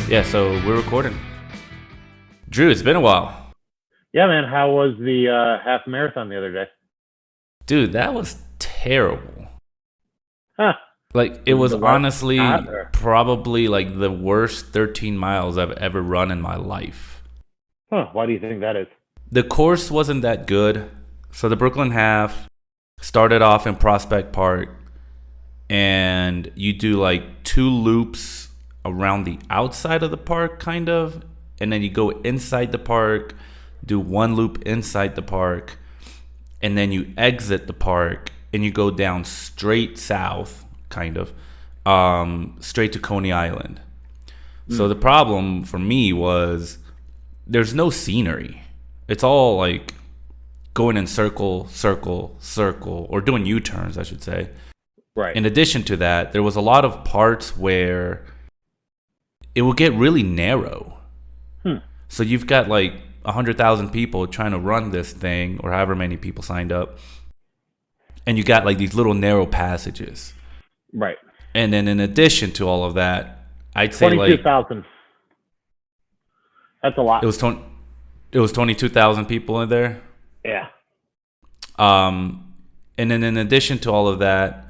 Yeah, so we're recording. Drew, it's been a while. Yeah, man. How was the half marathon the other day? Dude, that was terrible. Huh? Like, it Was was the weather hot honestly or? probably like the worst 13 miles I've ever run in my life. Huh? Why do you think that is? The course wasn't that good. So the Brooklyn half started off in Prospect Park, and you do like two loops around the outside of the park, kind of, and then you go inside the park, do one loop inside the park, and then you exit the park and you go down straight south, kind of, straight to Coney Island. So the problem for me was there's no scenery. It's all like going in circle, circle, circle, or doing U-turns, I should say. Right. In addition to that, there was a lot of parts where it would get really narrow. Hmm. So you've got like 100,000 people trying to run this thing, or however many people signed up, and you got like these little narrow passages. Right. And then in addition to all of that, I'd say 22,000. That's a it lot. was 20, it was 22,000 people in there. Yeah. And then in addition to all of that,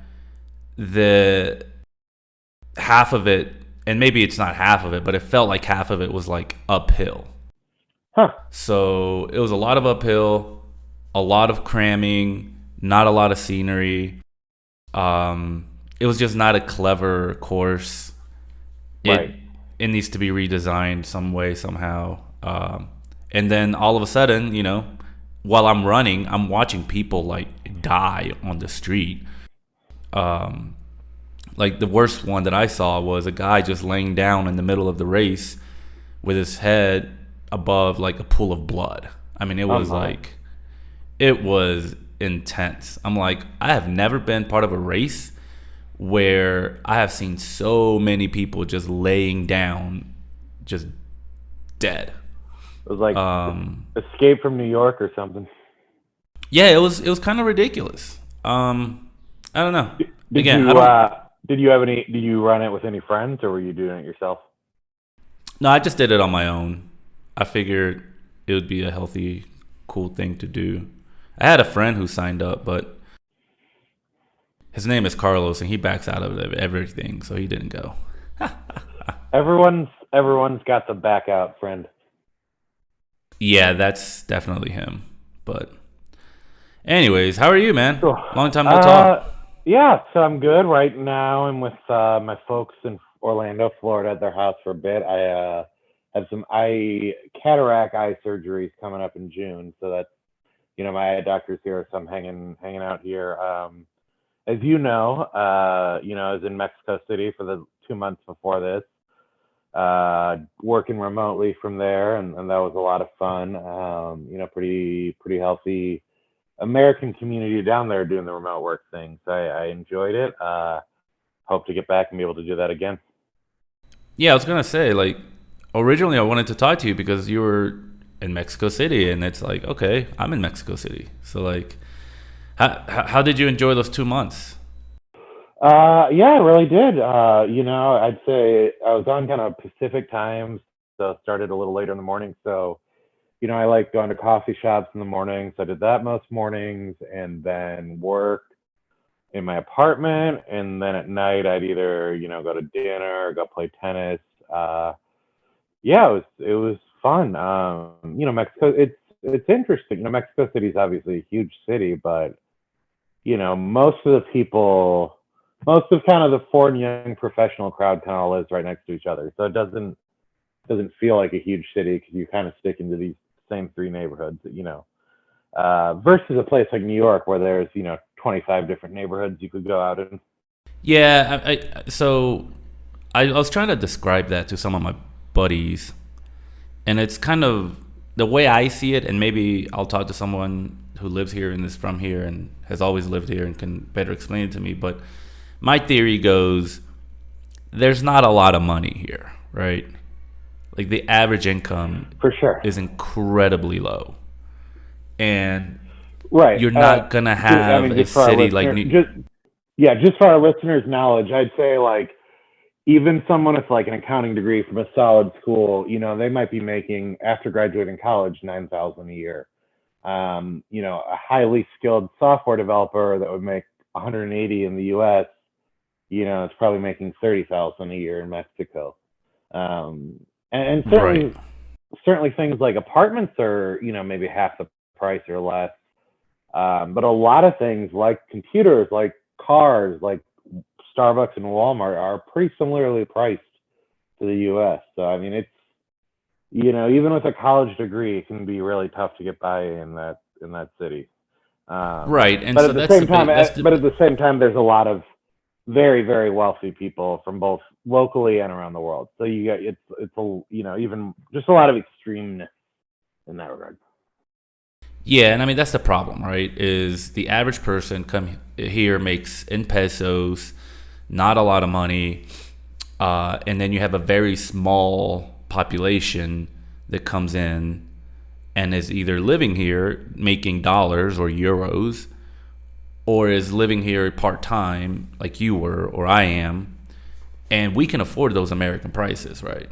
the half of it, and maybe it's not half of it, but it felt like half of it was like uphill. Huh? So it was a lot of uphill, a lot of cramming, not a lot of scenery. It was just not a clever course. Right. It needs to be redesigned some way, somehow. And then all of a sudden, while I'm running, I'm watching people like die on the street. Like the worst one that I saw was a guy just laying down in the middle of the race with his head above like a pool of blood. I mean, it was intense. I'm like, I have never been part of a race where I have seen so many people just laying down, just dead. It was like Escape from New York or something. Yeah, it was kind of ridiculous. I don't know. Did Again, I you don't. did you have any? Did you run it with any friends, or were you doing it yourself? No, I just did it on my own. I figured it would be a healthy, cool thing to do. I had a friend who signed up, but his name is Carlos, and he backs out of everything, so he didn't go. Everyone's got the back out friend. Yeah, that's definitely him. But anyways, how are you, man? Cool. Long time no talk. Yeah, so I'm good right now. I'm with my folks in Orlando, Florida, at their house for a bit. I have some cataract eye surgeries coming up in June, so that's my eye doctor's here, so I'm hanging out here. As you know, I was in Mexico City for the 2 months before this, working remotely from there, and that was a lot of fun. Pretty healthy American community down there doing the remote work thing. So I enjoyed it. Hope to get back and be able to do that again. Yeah, I was gonna say, like, originally I wanted to talk to you because you were in Mexico City, and it's like, okay, I'm in Mexico City, so like, how did you enjoy those 2 months? Yeah, I really did. I'd say I was on kind of Pacific times, so started a little later in the morning. So, I like going to coffee shops in the morning. So I did that most mornings, and then worked in my apartment. And then at night, I'd either, go to dinner or go play tennis. Yeah, it was fun. Mexico, it's interesting. Mexico City is obviously a huge city, but most of kind of the foreign young professional crowd kind of lives right next to each other, so it doesn't feel like a huge city because you kind of stick into these same three neighborhoods, versus a place like New York where there's 25 different neighborhoods you could go out in. Yeah, I was trying to describe that to some of my buddies, and it's kind of the way I see it, and maybe I'll talk to someone who lives here and is from here and has always lived here and can better explain it to me. But my theory goes, there's not a lot of money here, right? Like the average income For sure. is incredibly low, and Right. you're not gonna have a just for our city like listeners, New. just for our listeners' knowledge, I'd say like, even someone with like an accounting degree from a solid school, they might be making after graduating college 9,000 a year. A highly skilled software developer that would make 180 in the U.S., is probably making 30,000 a year in Mexico. And Right. certainly things like apartments are, maybe half the price or less. But a lot of things like computers, like cars, like Starbucks and Walmart are pretty similarly priced to the U.S. So I mean, it's even with a college degree, it can be really tough to get by in that city. Right. And But so at the same time, that's the there's a lot of very very wealthy people from both locally and around the world. So you got it's a even just a lot of extremeness in that regard. Yeah, and I mean that's the problem, right? Is the average person come here makes in pesos, not a lot of money, and then you have a very small population that comes in and is either living here making dollars or euros, or is living here part time like you were or I am, and we can afford those American prices, right?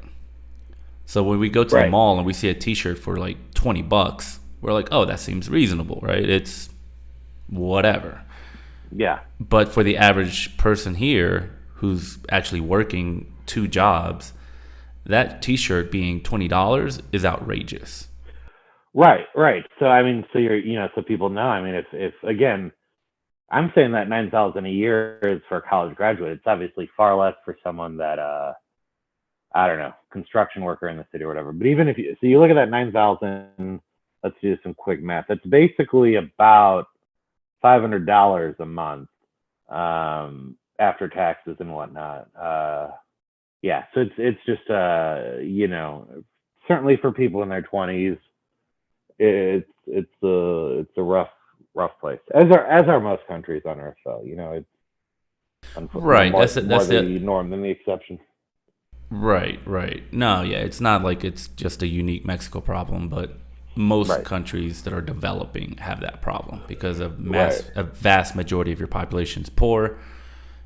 So when we go to the Right. mall and we see a T-shirt for like $20, we're like, oh, that seems reasonable, right? It's whatever. Yeah. But for the average person here who's actually working two jobs, that T-shirt being $20 is outrageous. Right. Right. So I mean, so you're so people know. I mean, if again, I'm saying that 9,000 a year is for a college graduate. It's obviously far less for someone that I don't know, construction worker in the city or whatever. But even if you look at that 9,000, let's do some quick math. That's basically about $500 a month after taxes and whatnot. Yeah, so it's just certainly for people in their 20s, it's a rough place, as are most countries on Earth. Though it's Right. more That's the it. norm than the exception. Right. Right. No. Yeah. It's not like it's just a unique Mexico problem, but most Right. countries that are developing have that problem because Right. a vast majority of your population is poor.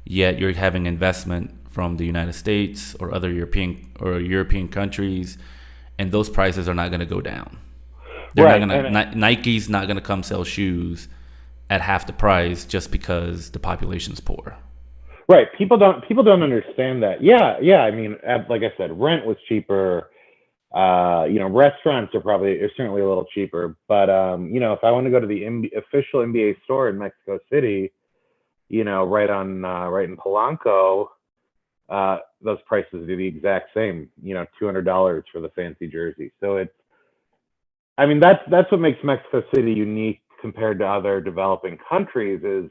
Yet you're having investment from the United States or other European countries, and those prices are not going to go down. They're not Right. going And to. Nike's not going to come sell shoes at half the price just because the population's poor. right. People don't understand that. Yeah. Yeah. I mean, like I said, rent was cheaper. Restaurants are certainly a little cheaper. But if I want to go to the official NBA store in Mexico City, right in Polanco, those prices are the exact same. $200 for the fancy jersey. So I mean, that's what makes Mexico City unique compared to other developing countries is,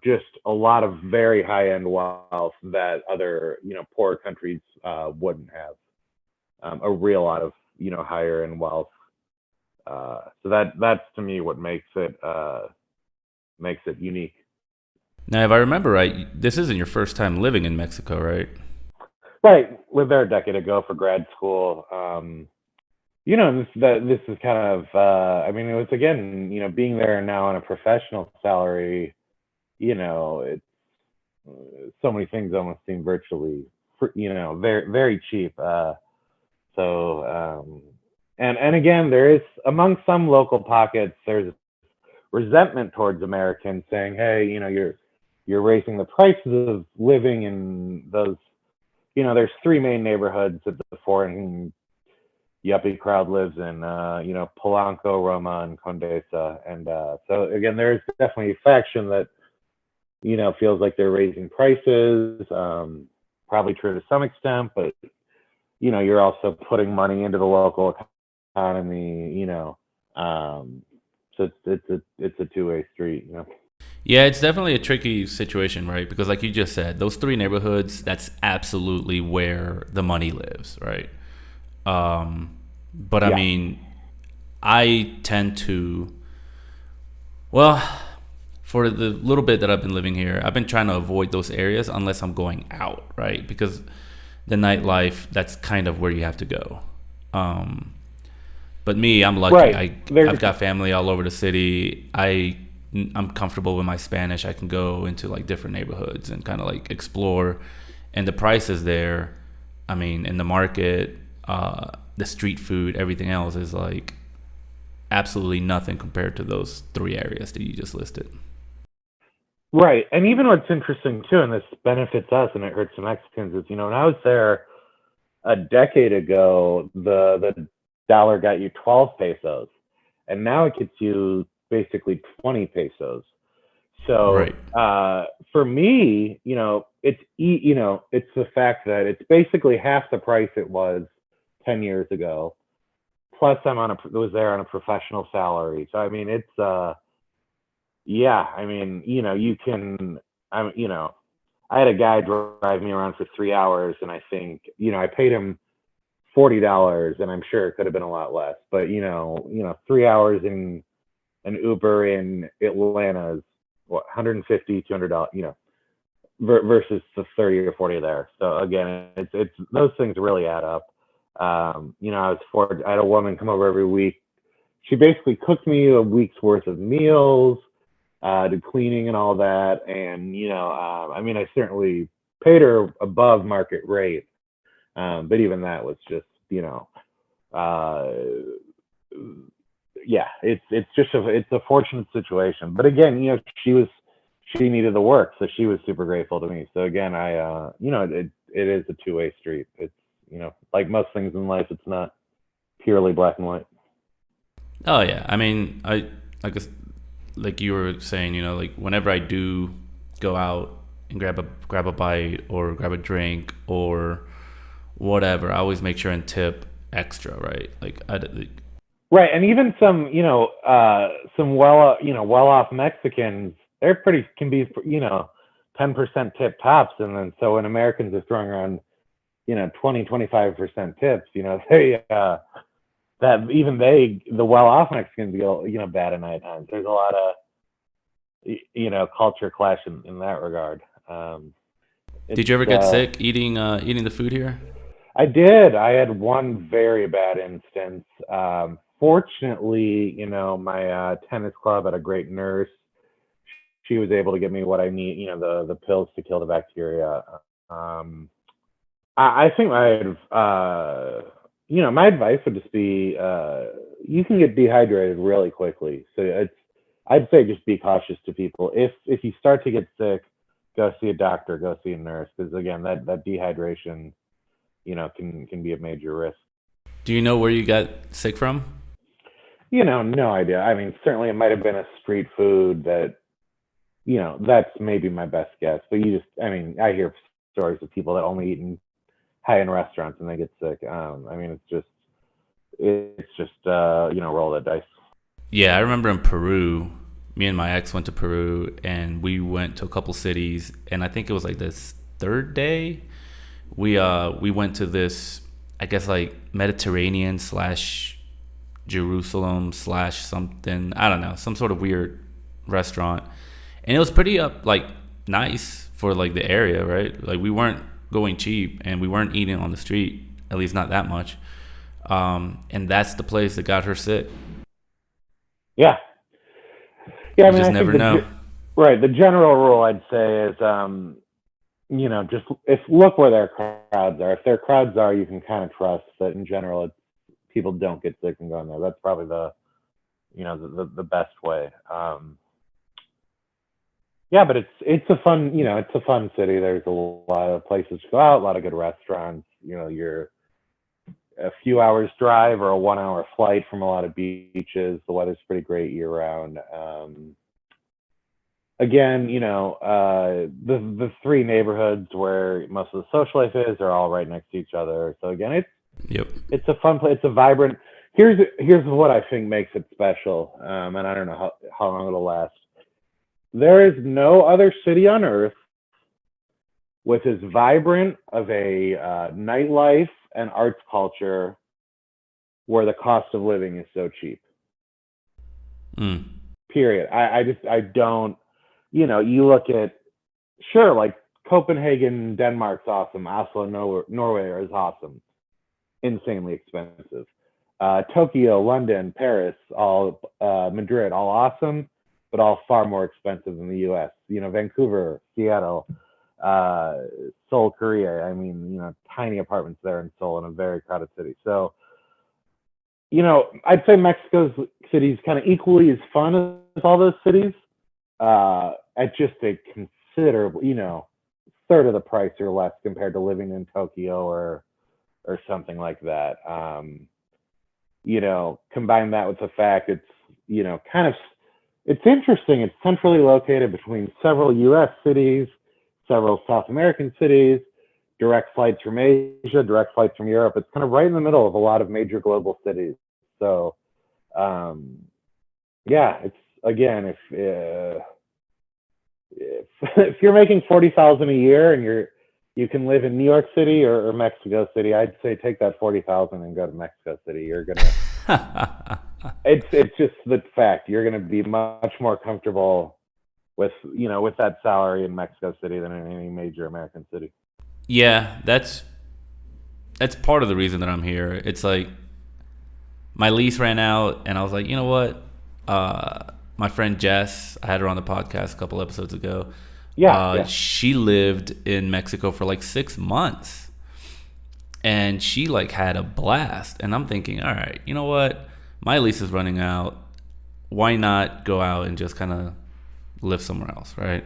just a lot of very high end wealth that other, poorer countries wouldn't have. A real lot of, higher end wealth. So that's to me what makes it unique. Now, if I remember right, this isn't your first time living in Mexico, right? Right, lived there a decade ago for grad school. This is kind of, I mean, it was again, being there now on a professional salary. It's so many things almost seem virtually, very very cheap. So and again, there is among some local pockets, there's resentment towards Americans saying, hey, you're raising the prices of living in those. There's three main neighborhoods that the foreign yuppie crowd lives in. Polanco, Roma, and Condesa. And so again, there's definitely a faction that feels like they're raising prices. Probably true to some extent, but you're also putting money into the local economy. So it's a two-way street. Yeah, it's definitely a tricky situation, right? Because like you just said, those three neighborhoods, that's absolutely where the money lives, right? But I Yeah. mean, I tend to, well, for the little bit that I've been living here, I've been trying to avoid those areas unless I'm going out, right? Because the nightlife, that's kind of where you have to go. Um, but me, I'm lucky. Right. I've got family all over the city. I'm comfortable with my Spanish. I can go into like different neighborhoods and kind of like explore and the prices there, I mean, in the market, the street food, everything else is like absolutely nothing compared to those three areas that you just listed. Right. And even what's interesting too, and this benefits us and it hurts the Mexicans, is when I was there a decade ago, the dollar got you 12 pesos, and now it gets you basically 20 pesos. So Right. for me, it's the fact that it's basically half the price it was 10 years ago. Plus, was there on a professional salary. So I mean, it's yeah. I mean, you can. I had a guy drive me around for 3 hours, and I think I paid him $40, and I'm sure it could have been a lot less. But 3 hours in an Uber in Atlanta is what, 150, $200, versus the 30 or 40 there. So again, it's those things really add up. I had a woman come over every week. She basically cooked me a week's worth of meals, did cleaning and all that. And, I mean, I certainly paid her above market rate. But even that was just, uh, yeah, it's a fortunate situation. But again, she needed the work, so she was super grateful to me. So again, it is a two-way street. It's, like most things in life, it's not purely black and white. Oh yeah, I mean, I guess like you were saying, like whenever I do go out and grab a bite or grab a drink or whatever, I always make sure and tip extra, right? Right, and even some well off Mexicans, they're pretty can be 10% tip tops, and then so when Americans are throwing around 20-25% tips, they that even the well off Mexicans go bad at night times. There's a lot of culture clash in that regard. It's did you ever get sick eating the food here? I did. I had one very bad instance. Fortunately, my tennis club had a great nurse. She was able to give me what I need, the pills to kill the bacteria. Um, I think my advice would just be, you can get dehydrated really quickly. So I'd say just be cautious to people. If you start to get sick, go see a doctor, go see a nurse, because again, that dehydration, can be a major risk. Do you know where you got sick from? No idea. I mean, certainly it might have been a street food that, that's maybe my best guess. But I mean, I hear stories of people that only eat in high-end restaurants and they get sick. I mean, it's just roll the dice. Yeah, I remember in Peru, me and my ex went to Peru and we went to a couple cities, and I think it was like this third day we went to this, I guess, like Mediterranean slash Jerusalem slash something, I don't know, some sort of weird restaurant, and it was pretty like nice for like the area, right? Like we weren't going cheap and we weren't eating on the street, at least not that much. And that's the place that got her sick. Yeah, yeah. I You mean, just I think never know. right. The general rule I'd say is, just if look where their crowds are. If their crowds are, you can kind of trust that in general, people don't get sick and go in there. That's probably the best way. Yeah, but it's a fun city. There's a lot of places to go out, a lot of good restaurants. You're a few hours drive or a 1 hour flight from a lot of beaches. The weather's pretty great year round. Again, the three neighborhoods where most of the social life is are all right next to each other. So again, Yep. it's a fun place. It's a vibrant. Here's what I think makes it special, and I don't know how long it'll last. There is no other city on earth with as vibrant of a nightlife and arts culture where the cost of living is so cheap. Mm. Period. I don't. You look at, sure, like Copenhagen, Denmark's awesome. Oslo, Norway is awesome. Insanely expensive. Tokyo, London, Paris, Madrid, all awesome, but all far more expensive than the U.S. Vancouver, Seattle. uh, Seoul, Korea. I mean, tiny apartments there in Seoul in a very crowded city. So, I'd say Mexico's cities kind of equally as fun as all those cities, at just a considerable, third of the price or less compared to living in Tokyo or something like that. Combine that with the fact it's, kind of, it's interesting. It's centrally located between several U.S. cities, several South American cities, direct flights from Asia, direct flights from Europe. It's kind of right in the middle of a lot of major global cities. So, yeah, it's again, if you're making 40,000 a year and you can live in New York City or Mexico City, I'd say take that 40,000 and go to Mexico City. You're gonna it's just the fact you're gonna be much more comfortable with that salary in Mexico City than in any major American city. Yeah, that's part of the reason that I'm here. It's like my lease ran out, and I was like, you know what? My friend Jess, I had her on the podcast a couple episodes ago. Yeah. She lived in Mexico for like 6 months, and she like had a blast. And I'm thinking, all right, you know what? My lease is running out. Why not go out and just kind of live somewhere else, right?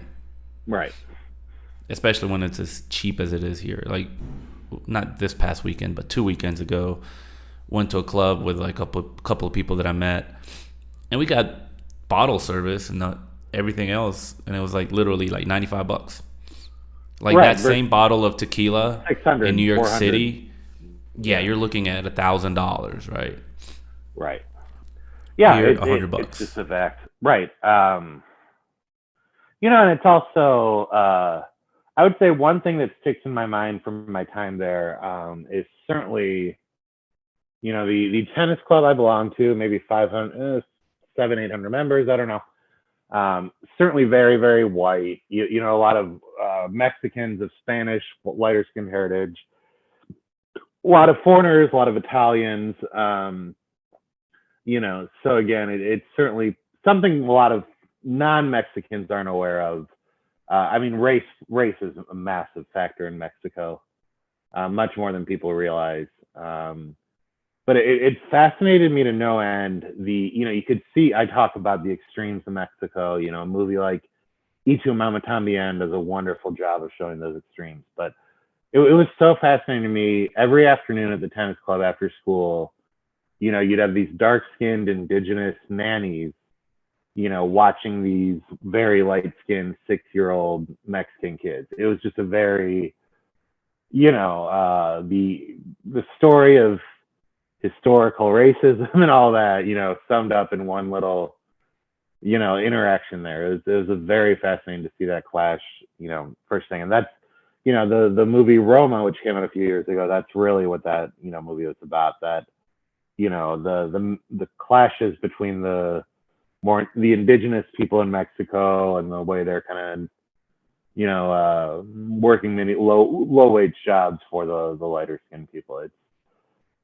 Right. Especially when it's as cheap as it is here. Like, not this past weekend, but 2 weekends ago, went to a club with like a couple of people that I met, and we got bottle service and everything else, and it was like literally like $95. Like right. that same bottle of tequila 600 in New York 400. City, yeah, you're looking at $1,000, right? Right. Yeah, here, $100. It's just a fact, right? And it's also I would say one thing that sticks in my mind from my time there is certainly, the tennis club I belong to, maybe 500, 800 members. I don't know. Certainly very, very white. A lot of Mexicans of Spanish, lighter skinned heritage. A lot of foreigners, a lot of Italians. So again, it's certainly something a lot of non-Mexicans aren't aware of. I mean, race is a massive factor in Mexico, much more than people realize. But it fascinated me to no end. You could see, I talk about the extremes of Mexico. A movie like Y Tu Mamá También does a wonderful job of showing those extremes. But it was so fascinating to me. Every afternoon at the tennis club after school, you'd have these dark-skinned indigenous nannies, watching these very light-skinned 6-year-old Mexican kids. It was just a very, the story of historical racism and all that, summed up in one little, interaction there. It was a very fascinating to see that clash, first thing. And that's, the movie Roma, which came out a few years ago, that's really what that, movie was about. That, the clashes between the indigenous people in Mexico and the way they're kind of, working many low wage jobs for the lighter skinned people.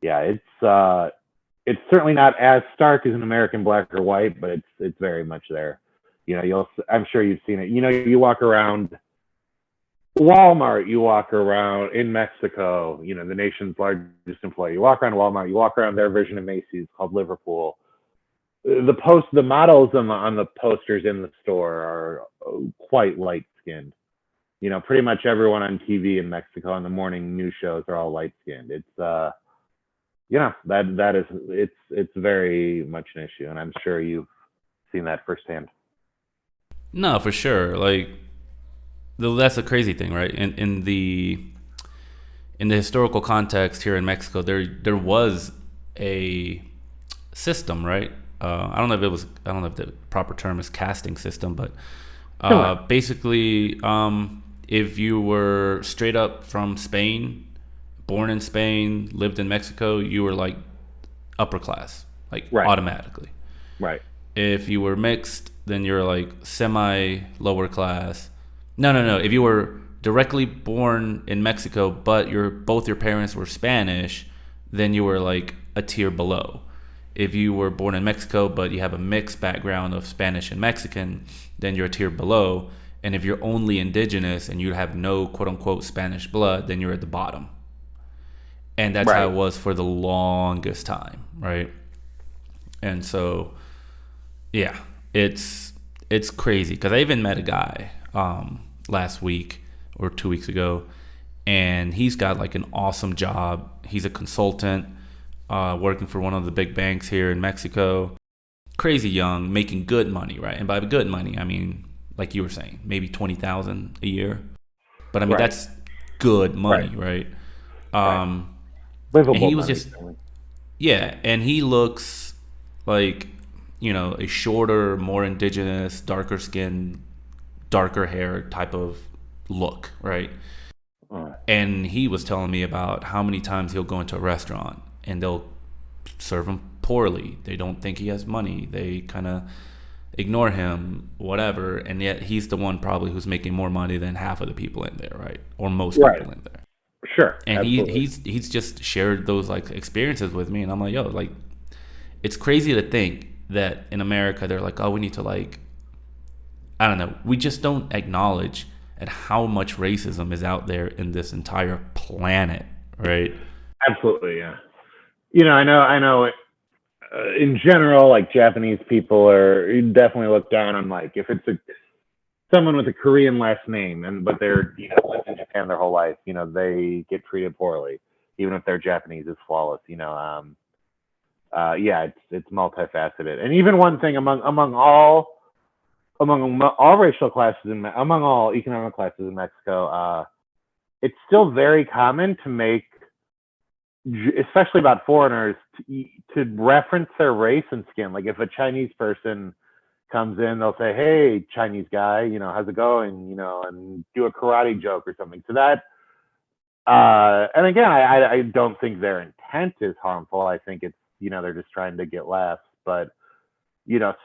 It's certainly not as stark as an American black or white, but it's very much there. I'm sure you've seen it. You walk around Walmart, you walk around in Mexico, the nation's largest employer. You walk around Walmart, you walk around their version of Macy's called Liverpool. The models on the posters in the store are quite light skinned. Pretty much everyone on TV in Mexico on the morning news shows are all light skinned. It's that is it's very much an issue, and I'm sure you've seen that firsthand. No, for sure. Like, that's a crazy thing, right? In the historical context here in Mexico, there was a system, right? I don't know if the proper term is casting system, but basically, if you were straight up from Spain, born in Spain, lived in Mexico, you were like upper class, like right. Automatically. Right. If you were mixed, then you're like semi lower class. No. If you were directly born in Mexico, but both your parents were Spanish, then you were like a tier below. If you were born in Mexico, but you have a mixed background of Spanish and Mexican, then you're a tier below. And if you're only indigenous and you have no quote unquote Spanish blood, then you're at the bottom. And that's how Right. it was for the longest time, right? And so, yeah, it's crazy because I even met a guy last week or 2 weeks ago, and he's got like an awesome job. He's a consultant working for one of the big banks here in Mexico. Crazy young, making good money, right? And by good money, I mean, like you were saying, maybe 20,000 a year. But I mean, Right. that's good Right. money, right? Right. And Livable he was money. just, yeah, and he looks like, a shorter, more indigenous, darker skin, darker hair type of look, right? Uh, And he was telling me about how many times he'll go into a restaurant and they'll serve him poorly. They don't think he has money. They kind of ignore him, whatever. And yet he's the one probably who's making more money than half of the people in there, right? Or most right. people in there. Sure. And Absolutely. he's just shared those like experiences with me, and I'm like, yo, like, it's crazy to think that in America they're like, oh, we need to like, I don't know, we just don't acknowledge at how much racism is out there in this entire planet, right? Absolutely. Yeah. I know. In general, like Japanese people are definitely looked down on. Like if it's someone with a Korean last name, and but they're lived in Japan their whole life, they get treated poorly, even if their Japanese is flawless. Yeah, it's multifaceted, and even one thing among all racial classes among all economic classes in Mexico, it's still very common to make, especially about foreigners, to reference their race and skin. Like if a Chinese person comes in, they'll say, "Hey, Chinese guy, how's it going?" And do a karate joke or something. So that, and again, I don't think their intent is harmful. I think it's, they're just trying to get laughs. But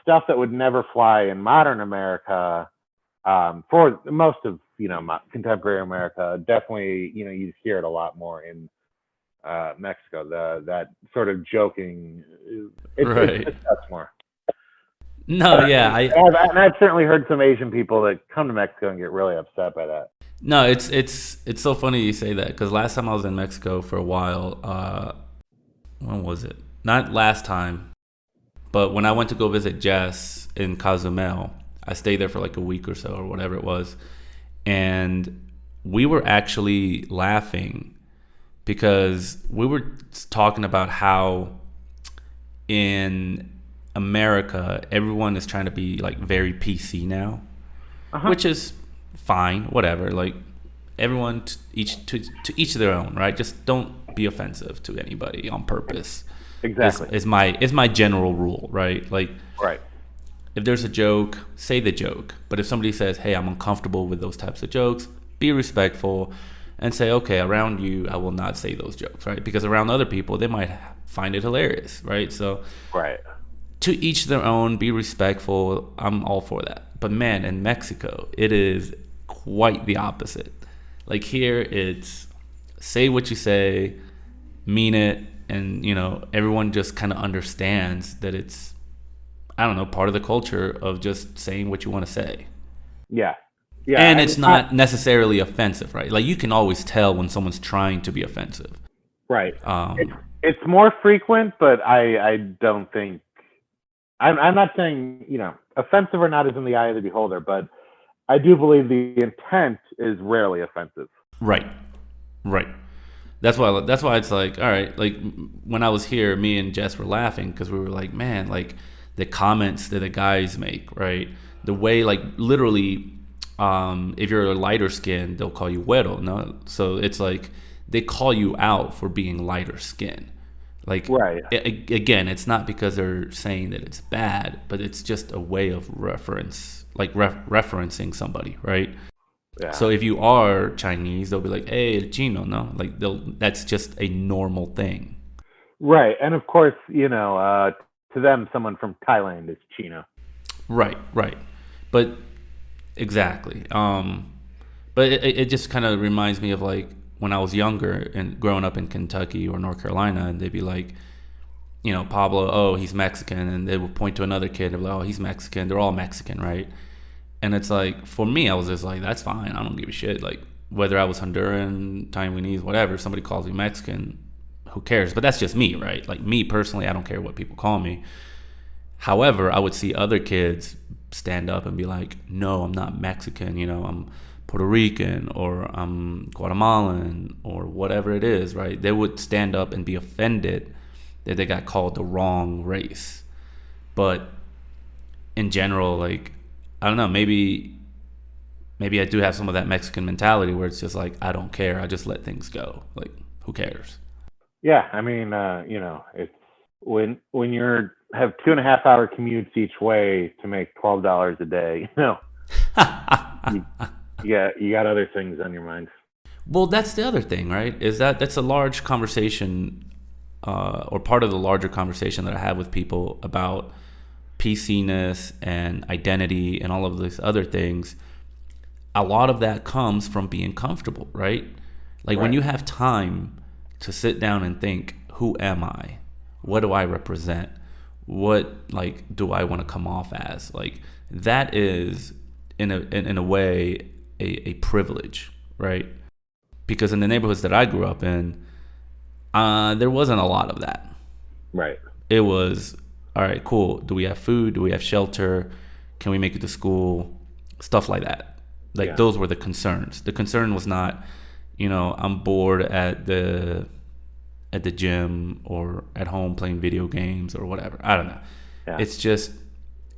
stuff that would never fly in modern America, for most of contemporary America, definitely you hear it a lot more in Mexico. That sort of joking, it's Right. discussed more. No, yeah, And I've certainly heard some Asian people that come to Mexico and get really upset by that. no, it's so funny you say that because last time I was in Mexico for a while, when was it? Not last time, but when I went to go visit Jess in Cozumel, I stayed there for like a week or so or whatever it was, and we were actually laughing because we were talking about how in America everyone is trying to be like very PC now, Uh-huh. which is fine, whatever. Like everyone to each their own, right? Just don't be offensive to anybody on purpose. Is Exactly. is my is my general rule, right? Like Right. if there's a joke, say the joke. But if somebody says, "Hey, I'm uncomfortable with those types of jokes," be respectful and say, "Okay, around you, I will not say those jokes," right? Because around other people, they might find it hilarious, right? So Right. to each their own, be respectful. I'm all for that. But man, in Mexico, it is quite the opposite. Like here, it's say what you say, mean it, and everyone just kind of understands that it's, I don't know, part of the culture of just saying what you want to say. Yeah. Yeah. And And it's not necessarily offensive, right? Like you can always tell when someone's trying to be offensive. right. It's Um, it's more frequent, but I don't think I'm not saying offensive or not is in the eye of the beholder, but I do believe the intent is rarely offensive. right, right. That's why it's like, all right, like when I was here, me and Jess were laughing because we were like, man, like the comments that the guys make, right? The way, like, literally, if you're a lighter skin, they'll call you güero, no? So it's like they call you out for being lighter skin. Like, Right. again, it's not because they're saying that it's bad, but it's just a way of reference, like referencing somebody, right? Yeah. So if you are Chinese, they'll be like, "Hey, el chino," no? Like that's just a normal thing. Right. And of course, to them, someone from Thailand is Chino. Right, right. But exactly. But it just kind of reminds me of like when I was younger and growing up in Kentucky or North Carolina, and they'd be like, Pablo, oh, he's Mexican, and they would point to another kid and be like, oh, he's Mexican. They're all Mexican, right? And it's like, for me, I was just like, that's fine. I don't give a shit. Like, whether I was Honduran, Taiwanese, whatever, somebody calls me Mexican, who cares? But that's just me, right? Like, me personally, I don't care what people call me. However, I would see other kids stand up and be like, no, I'm not Mexican, I'm Puerto Rican or I'm Guatemalan or whatever it is, right? They would stand up and be offended that they got called the wrong race. But in general, like, I don't know, maybe I do have some of that Mexican mentality where it's just like, I don't care. I just let things go. Like, who cares? Yeah, I mean, it's when you're have 2.5 hour commutes each way to make $12 a day. You, you got other things on your mind. Well, that's the other thing, right? Is that's a large conversation, or part of the larger conversation that I have with people about PC-ness and identity and all of these other things. A lot of that comes from being comfortable, right? Like, when Right. you have time to sit down and think, who am I? What do I represent? What, like, do I want to come off as? Like, that is in a way a privilege, right? Because in the neighborhoods that I grew up in, there wasn't a lot of that. Right. It was, all right, cool. Do we have food? Do we have shelter? Can we make it to school? Stuff like that. Like, Yeah. those were the concerns. The concern was not, I'm bored at the gym or at home playing video games or whatever. I don't know. Yeah. It's just,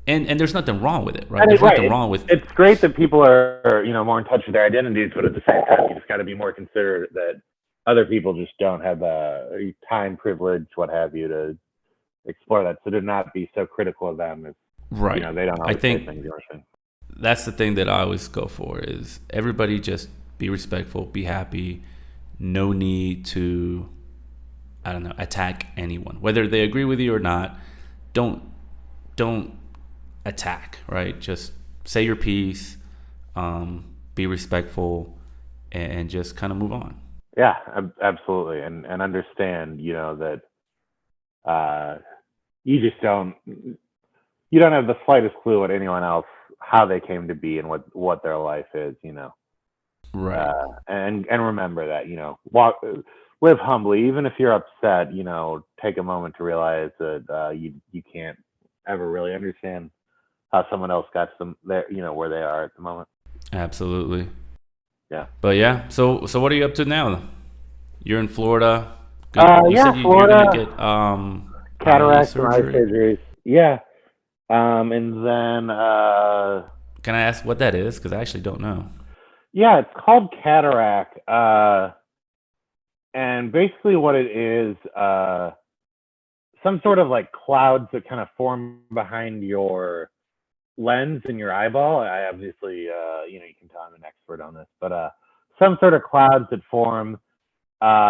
and there's nothing wrong with it, right? And There's right. nothing wrong with, It's great that people are, more in touch with their identities, but at the same time, you just got to be more considerate that other people just don't have the time, privilege, what have you, to explore that. So to not be so critical of them if, right. they don't I always say think things you're saying. that's the thing that I always go for is everybody just be respectful, be happy. No need to, I don't know, attack anyone. Whether they agree with you or not, don't don't attack, right? Just say your piece, be respectful, and just kind of move on. Yeah, absolutely. And understand, that uh, you just you don't have the slightest clue what anyone else, how they came to be and what their life is. Right. And remember that, live humbly, even if you're upset, take a moment to realize that you can't ever really understand how someone else got to them there, where they are at the moment. Absolutely. Yeah. But yeah, so what are you up to now? You're in Florida. Good. You Yeah, said you're gonna Florida, get eye cataracts and eye surgery. surgeries. Yeah. And then Can I ask what that is? Because I actually don't know. yeah, it's called cataract. And basically what it is, some sort of like clouds that kind of form behind your lens in your eyeball. I obviously, you can tell I'm an expert on this, but some sort of clouds that form.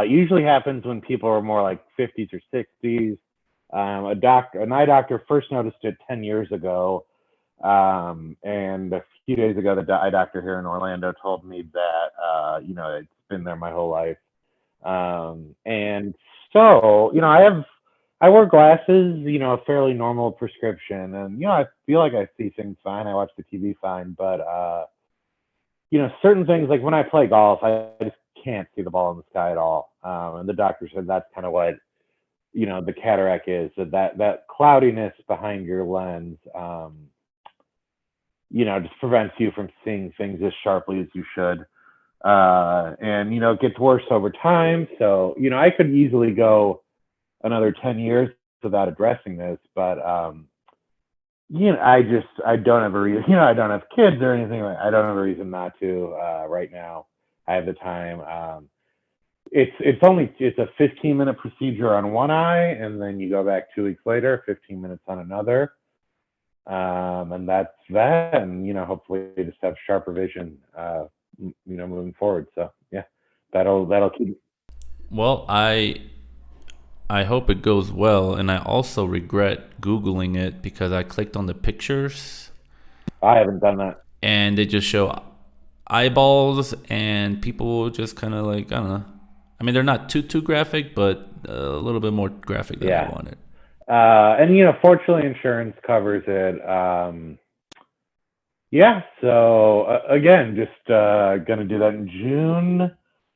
Usually happens when people are more like 50s or 60s. An eye doctor first noticed it 10 years ago. And a few days ago, the eye doctor here in Orlando told me that, it's been there my whole life. And so, I wear glasses, a fairly normal prescription. And, I feel like I see things fine. I watch the TV fine. But, certain things like when I play golf, I just can't see the ball in the sky at all. And the doctor said that's kind of what, the cataract is, that cloudiness behind your lens, just prevents you from seeing things as sharply as you should. And, it gets worse over time. So, I could easily go another 10 years without addressing this, but, I don't have a reason, I don't have kids or anything. I don't have a reason not to, right now. I have the time. It's a 15-minute procedure on one eye, and then you go back 2 weeks later, 15 minutes on another. And that's that. And, hopefully just have sharper vision, moving forward. So yeah, that'll keep. Well, I hope it goes well, and I also regret Googling it because I clicked on the pictures I haven't done that. and they just show eyeballs and people just kind of like, I don't know. I mean, they're not too graphic, but a little bit more graphic than I Yeah. wanted. And, fortunately insurance covers it. Yeah, so again, just gonna do that in June.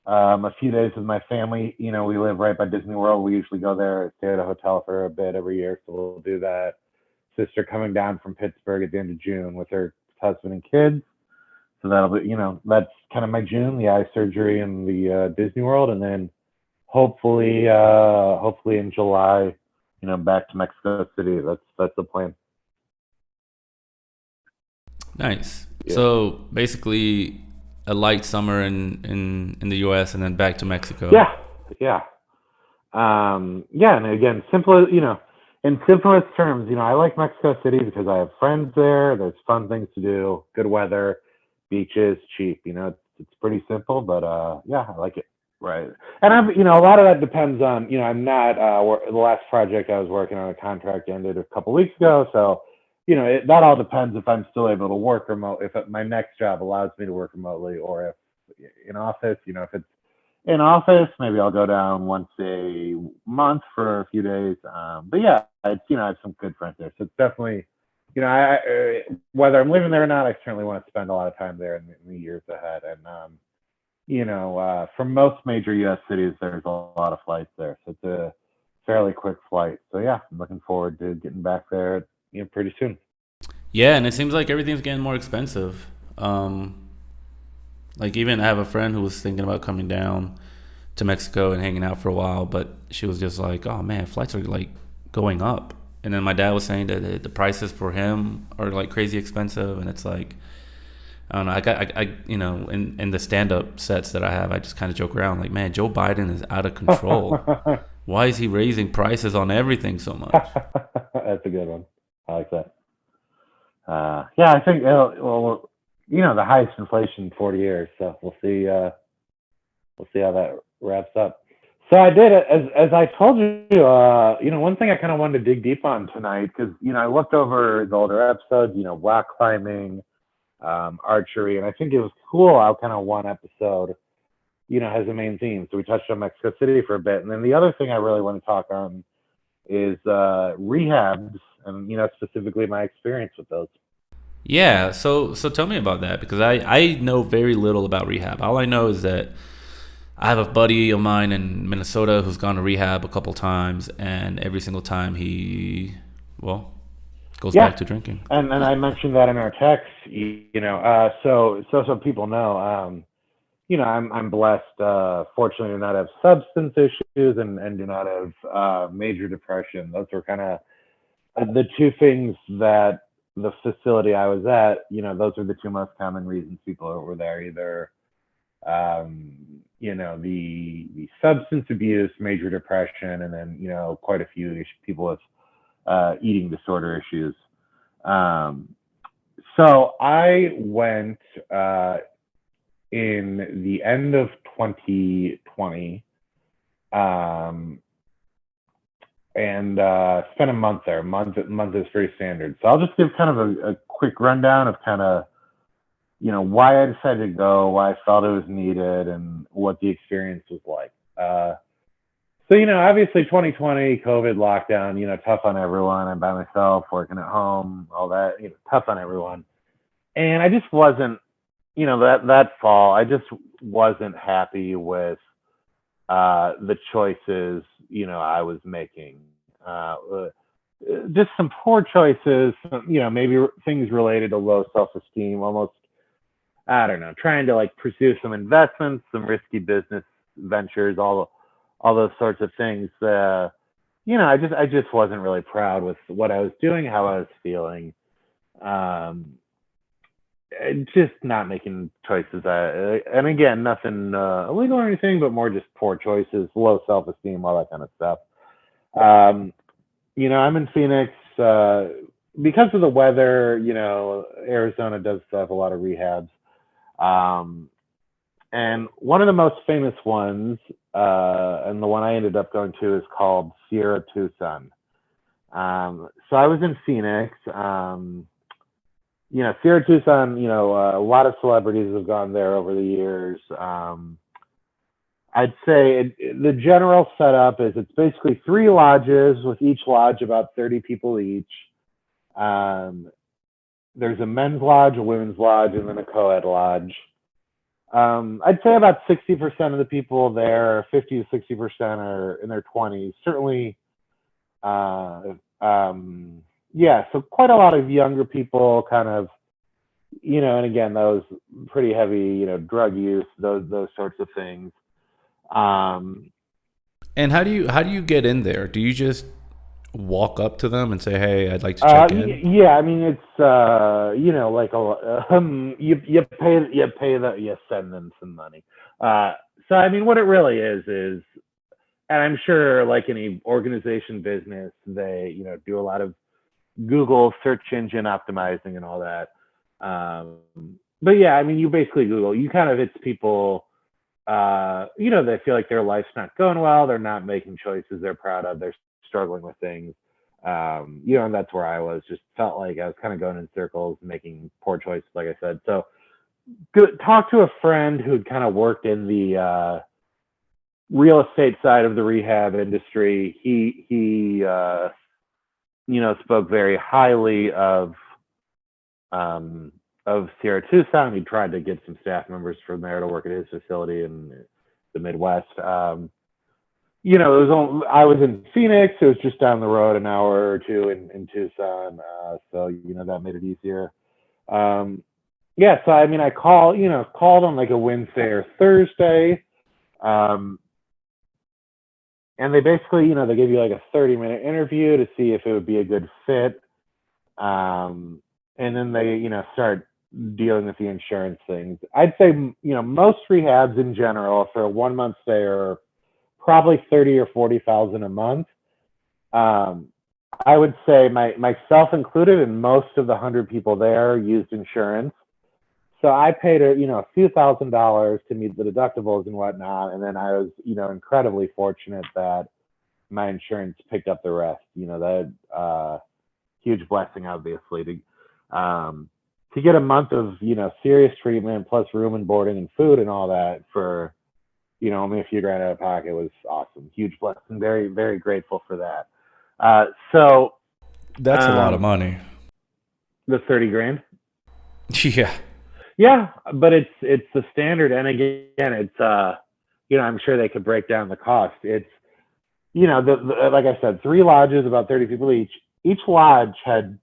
A few days with my family. You know, we live right by Disney World. We usually go there, stay at a hotel for a bit every year, so we'll do that. Sister coming down from Pittsburgh at the end of June with her husband and kids. So that'll be, that's kind of my June, the eye surgery and the Disney World, and then hopefully in July, back to Mexico City. That's the plan. Nice. Yeah. So basically, a light summer in the U.S. and then back to Mexico. Yeah. Yeah. Yeah, and again, in simplest terms, I like Mexico City because I have friends there. There's fun things to do, good weather, beaches, cheap. It's pretty simple, but yeah, I like it. Right. And a lot of that depends on, I'm not, the last project I was working on, a contract ended a couple weeks ago. So, that all depends if I'm still able to work remote, if my next job allows me to work remotely, or if in office, if it's in office, maybe I'll go down once a month for a few days. But yeah, I have some good friends there. So it's definitely, whether I'm living there or not, I certainly want to spend a lot of time there in the years ahead. And, from most major U.S. cities, there's a lot of flights there, so it's a fairly quick flight. So yeah, I'm looking forward to getting back there, pretty soon. Yeah, and it seems like everything's getting more expensive. Like even I have a friend who was thinking about coming down to Mexico and hanging out for a while, but she was just like, "Oh man, flights are like going up." And then my dad was saying that the prices for him are like crazy expensive, and it's like I don't know. In the stand up sets that I have, I just kind of joke around like, "Man, Joe Biden is out of control. Why is he raising prices on everything so much?" That's a good one. I like that. Yeah, I think well, the highest inflation in 40 years. So we'll see how that wraps up. So I did, as I told you, one thing I kind of wanted to dig deep on tonight because I looked over the older episodes, rock climbing, archery, and I think it was cool how kind of one episode, has a main theme. So we touched on Mexico City for a bit, and then the other thing I really want to talk on is rehabs, and specifically my experience with those. Yeah, so tell me about that because I know very little about rehab. All I know is that I have a buddy of mine in Minnesota who's gone to rehab a couple times, and every single time he, well, goes Yeah, back to drinking. and I mentioned that in our text. So people know. I'm blessed, fortunately, to not have substance issues and do not have major depression. Those were kind of the two things that the facility I was at, those are the two most common reasons people were there. Either, the substance abuse, major depression, and then, quite a few people with eating disorder issues. Um, so I went in the end of 2020 um, and spent a month there. Month is very standard. So I'll just give kind of a quick rundown of kind of why I decided to go, why I felt it was needed, and what the experience was like. So obviously 2020 COVID lockdown, tough on everyone. I'm by myself, working at home, all that, tough on everyone. And I just wasn't, that fall, I just wasn't happy with the choices, I was making. Just some poor choices, maybe things related to low self-esteem, almost, I don't know, trying to like pursue some investments, some risky business ventures, all those sorts of things. I just wasn't really proud with what I was doing, how I was feeling. Um, just not making choices. And again, nothing illegal or anything, but more just poor choices, low self esteem, all that kind of stuff. Um, I'm in Phoenix because of the weather. Arizona does have a lot of rehabs. Um, and one of the most famous ones, and the one I ended up going to, is called Sierra Tucson. So I was in Phoenix. Sierra Tucson, a lot of celebrities have gone there over the years. I'd say the general setup is it's basically three lodges with each lodge about 30 people each. Um, there's a men's lodge, a women's lodge, and then a co-ed lodge. I'd say about 60% of the people there, 50 to 60%, are in their 20s. Certainly, uh, yeah, so quite a lot of younger people, kind of, and again, those pretty heavy, drug use, those sorts of things. Um, And how do you get in there? Do you just walk up to them and say, "Hey, I'd like to check in"? yeah, I mean, it's like you send them some money. So I mean, what it really is, and I'm sure like any organization business, they do a lot of Google search engine optimizing and all that. Um, but yeah, I mean, you basically Google. You kind of it's people. They feel like their life's not going well. They're not making choices they're proud of. They're struggling with things. And that's where I was. Just felt like I was kind of going in circles, making poor choices, like I said. So, talk to a friend who'd kind of worked in the real estate side of the rehab industry. He spoke very highly um, of Sierra Tucson. He tried to get some staff members from there to work at his facility in the Midwest. I was in Phoenix. It was just down the road, an hour or two in Tucson. So that made it easier. Um, yeah. So I mean, called on like a Wednesday or Thursday, um, and they basically, they give you like a 30-minute interview to see if it would be a good fit. And then they, start dealing with the insurance things. I'd say, most rehabs in general for a 1 month stay are probably 30 or 40,000 a month. Um, I would say myself included, and most of the 100 people there used insurance. So I paid a few $1,000s to meet the deductibles and whatnot, and then I was incredibly fortunate that my insurance picked up the rest. That huge blessing, obviously, to get a month of serious treatment plus room and boarding and food and all that for only a few grand out of pocket was awesome. Huge blessing. Very, very grateful for that. So That's a lot of um, money. the 30 grand. Yeah. Yeah, but it's the standard. And again, it's I'm sure they could break down the cost. It's like I said, 3 lodges, about 30 people each. Each lodge had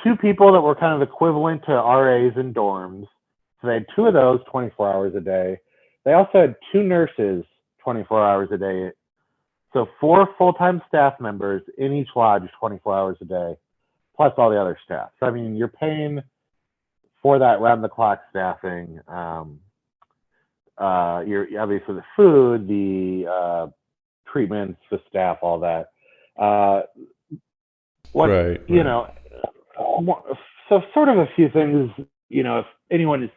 2 people that were kind of equivalent to RAs in dorms. So they had 2 of those 24 hours a day. They also had 2 nurses 24 hours a day. So 4 full-time staff members in each lodge 24 hours a day, plus all the other staff. So, I mean, you're paying for that round-the-clock staffing. You're obviously the food, the treatments, the staff, all that. What, Right. you Right. know, so sort of a few things, if anyone is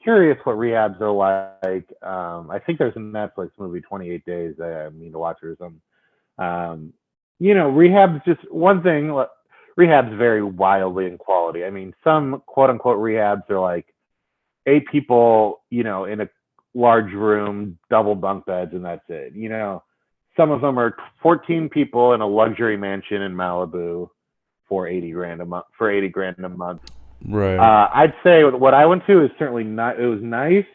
curious what rehabs are like, I think there's a Netflix movie, 28 Days, I mean to watch it or something. Rehab's just one thing. Rehab's vary wildly in quality. I mean, some quote unquote rehabs are like 8 people, in a large room, double bunk beds, and that's it. Some of them are 14 people in a luxury mansion in Malibu for 80 grand a month. For 80 grand a month, Right. I'd say what I went to is certainly not. It was nice,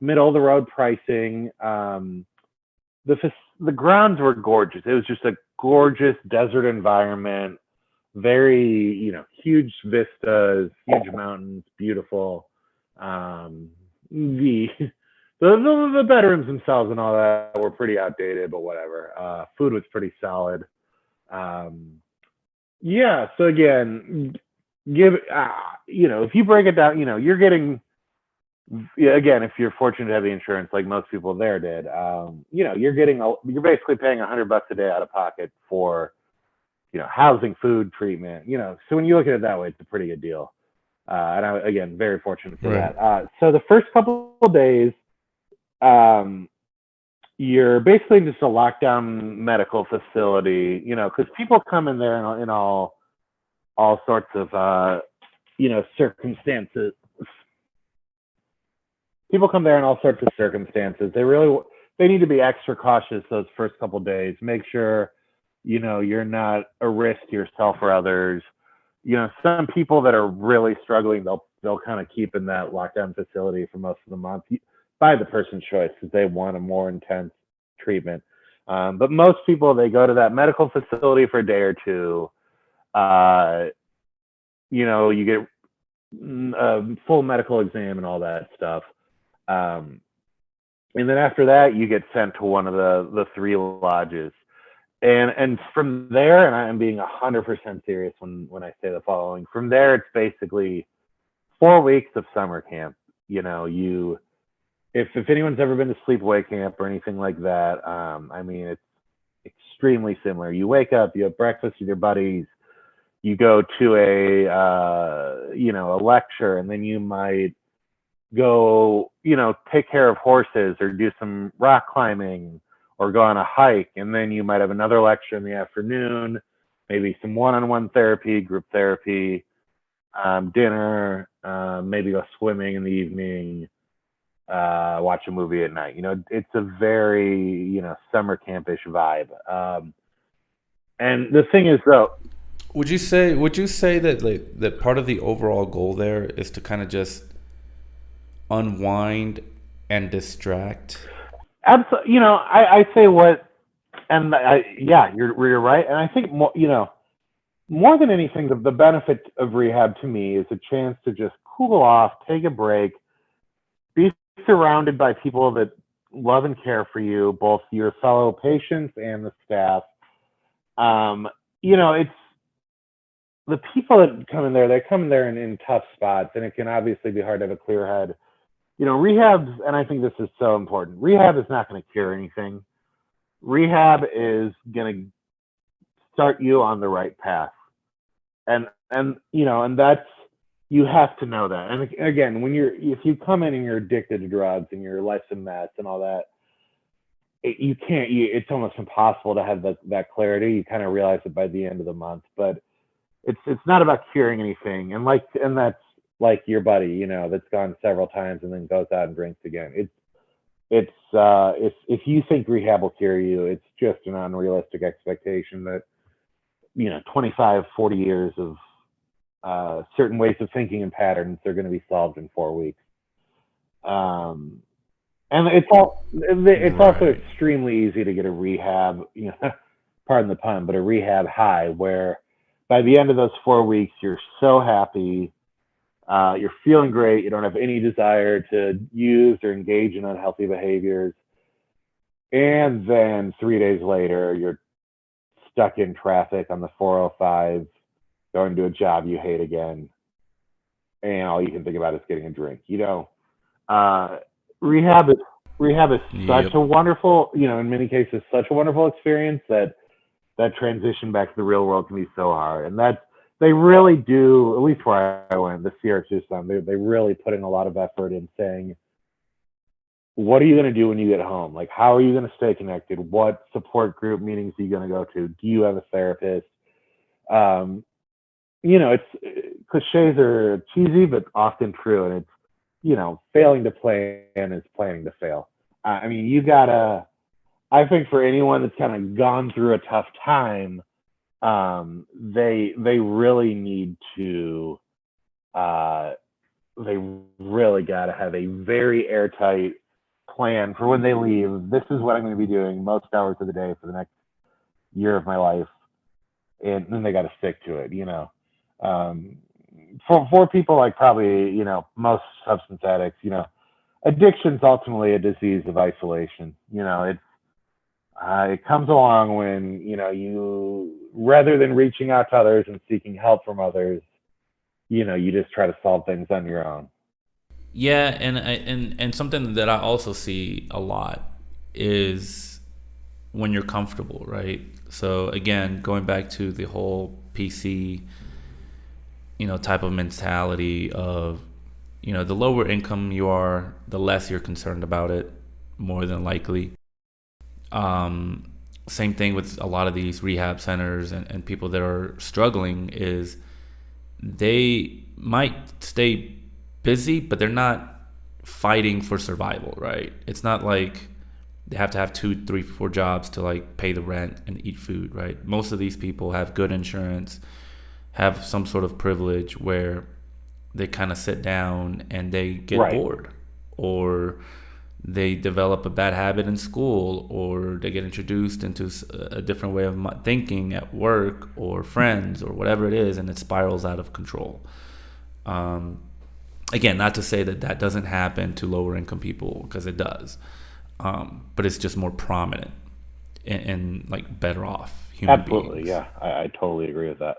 middle of the road pricing. The the grounds were gorgeous. It was just a gorgeous desert environment. Very, huge vistas, huge mountains, beautiful. The, the bedrooms themselves and all that were pretty outdated, but whatever. Food was pretty solid. Um, yeah. So again, if you break it down, you're getting, yeah, again, if you're fortunate to have the insurance, like most people there did, you're basically paying $100 a day out of pocket for, housing, food, treatment, so when you look at it that way, it's a pretty good deal. And I, again, very fortunate for Right. that. So the first couple of days, um, you're basically just a lockdown medical facility, because people come in there in all sorts of, circumstances. People come there in all sorts of circumstances. They need to be extra cautious those first couple of days. Make sure, you're not a risk to yourself or others. some people that are really struggling, they'll kind of keep in that lockdown facility for most of the month by the person's choice because they want a more intense treatment. But most people, they go to that medical facility for a day or two. Uh, you get a full medical exam and all that stuff. Um, and then after that, you get sent to one of the three lodges. And from there, and I am being 100% serious when I say the following. From there, it's basically 4 weeks of summer camp. You if anyone's ever been to sleepaway camp or anything like that, I mean, it's extremely similar. You wake up, you have breakfast with your buddies, you go to a lecture, and then you might go, take care of horses or do some rock climbing or go on a hike. And then you might have another lecture in the afternoon, maybe some one-on-one therapy, group therapy, dinner, maybe go swimming in the evening, watch a movie at night. It's a very, summer campish vibe. And the thing is, though, Would you say that that part of the overall goal there is to kind of just unwind and distract? absolutely, I say what, and yeah, you're right. And I think more than anything, the benefit of rehab to me is a chance to just cool off, take a break, be surrounded by people that love and care for you, both your fellow patients and the staff. It's the people that come in there, they come in there in tough spots, and it can obviously be hard to have a clear head. Rehab's, and I think this is so important, rehab is not going to cure anything. Rehab is going to start you on the right path. And that's, you have to know that. And again, if you come in and you're addicted to drugs and your life's a mess and all that, it's almost impossible to have that clarity. You kind of realize it by the end of the month. But it's not about curing anything. And that's like your buddy, that's gone several times and then goes out and drinks again. If you think rehab will cure you, it's just an unrealistic expectation that 25, 40 years of certain ways of thinking and patterns are going to be solved in 4 weeks. And it's also Right. extremely easy to get a rehab, pardon the pun, but a rehab high where by the end of those 4 weeks, you're so happy, you're feeling great, you don't have any desire to use or engage in unhealthy behaviors. And then 3 days later, you're stuck in traffic on the 405, going to a job you hate again, and all you can think about is getting a drink. Uh, rehab is rehab is such Yep. a wonderful, in many cases, such a wonderful experience that transition back to the real world can be so hard. And that they really do, at least where I went, the Sierra Tucson, they really put in a lot of effort in saying, what are you going to do when you get home? Like, how are you going to stay connected? What support group meetings are you going to go to? Do you have a therapist? Um, it's cliches are cheesy, but often true. And it's, failing to plan is planning to fail. I mean, I think for anyone that's kind of gone through a tough time, they really need to, they really got to have a very airtight plan for when they leave. This is what I'm going to be doing most hours of the day for the next year of my life, and then they got to stick to it. Um, for people like probably most substance addicts, addiction's ultimately a disease of isolation. It comes along when you rather than reaching out to others and seeking help from others, you just try to solve things on your own. Yeah, and something that I also see a lot is when you're comfortable, right? So again, going back to the whole PC, type of mentality of, the lower income you are, the less you're concerned about it, more than likely. Um, Same thing with a lot of these rehab centers and people that are struggling is they might stay busy, but they're not fighting for survival, right? It's not like they have to have 2, 3, 4 jobs to like pay the rent and eat food, right? Most of these people have good insurance. have some sort of privilege where they kind of sit down and they get Right. bored, or they develop a bad habit in school, or they get introduced into a different way of thinking at work or friends or whatever it is, and it spirals out of control. Um, Again, not to say that that doesn't happen to lower income people, because it does, but it's just more prominent and like better off human Absolutely. beings. Yeah. I totally agree with that.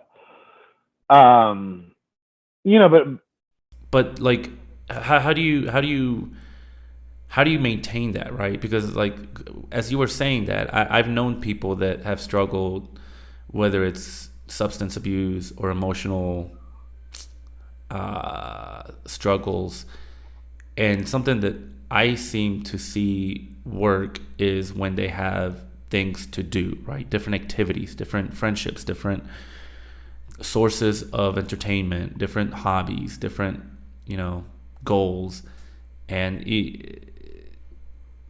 Um, but But like, how do you maintain that, right? Because like, as you were saying that, I've known people that have struggled, whether it's substance abuse or emotional struggles. And something that I seem to see work is when they have things to do, right? Different activities, different friendships, different sources of entertainment, different hobbies, different, goals. And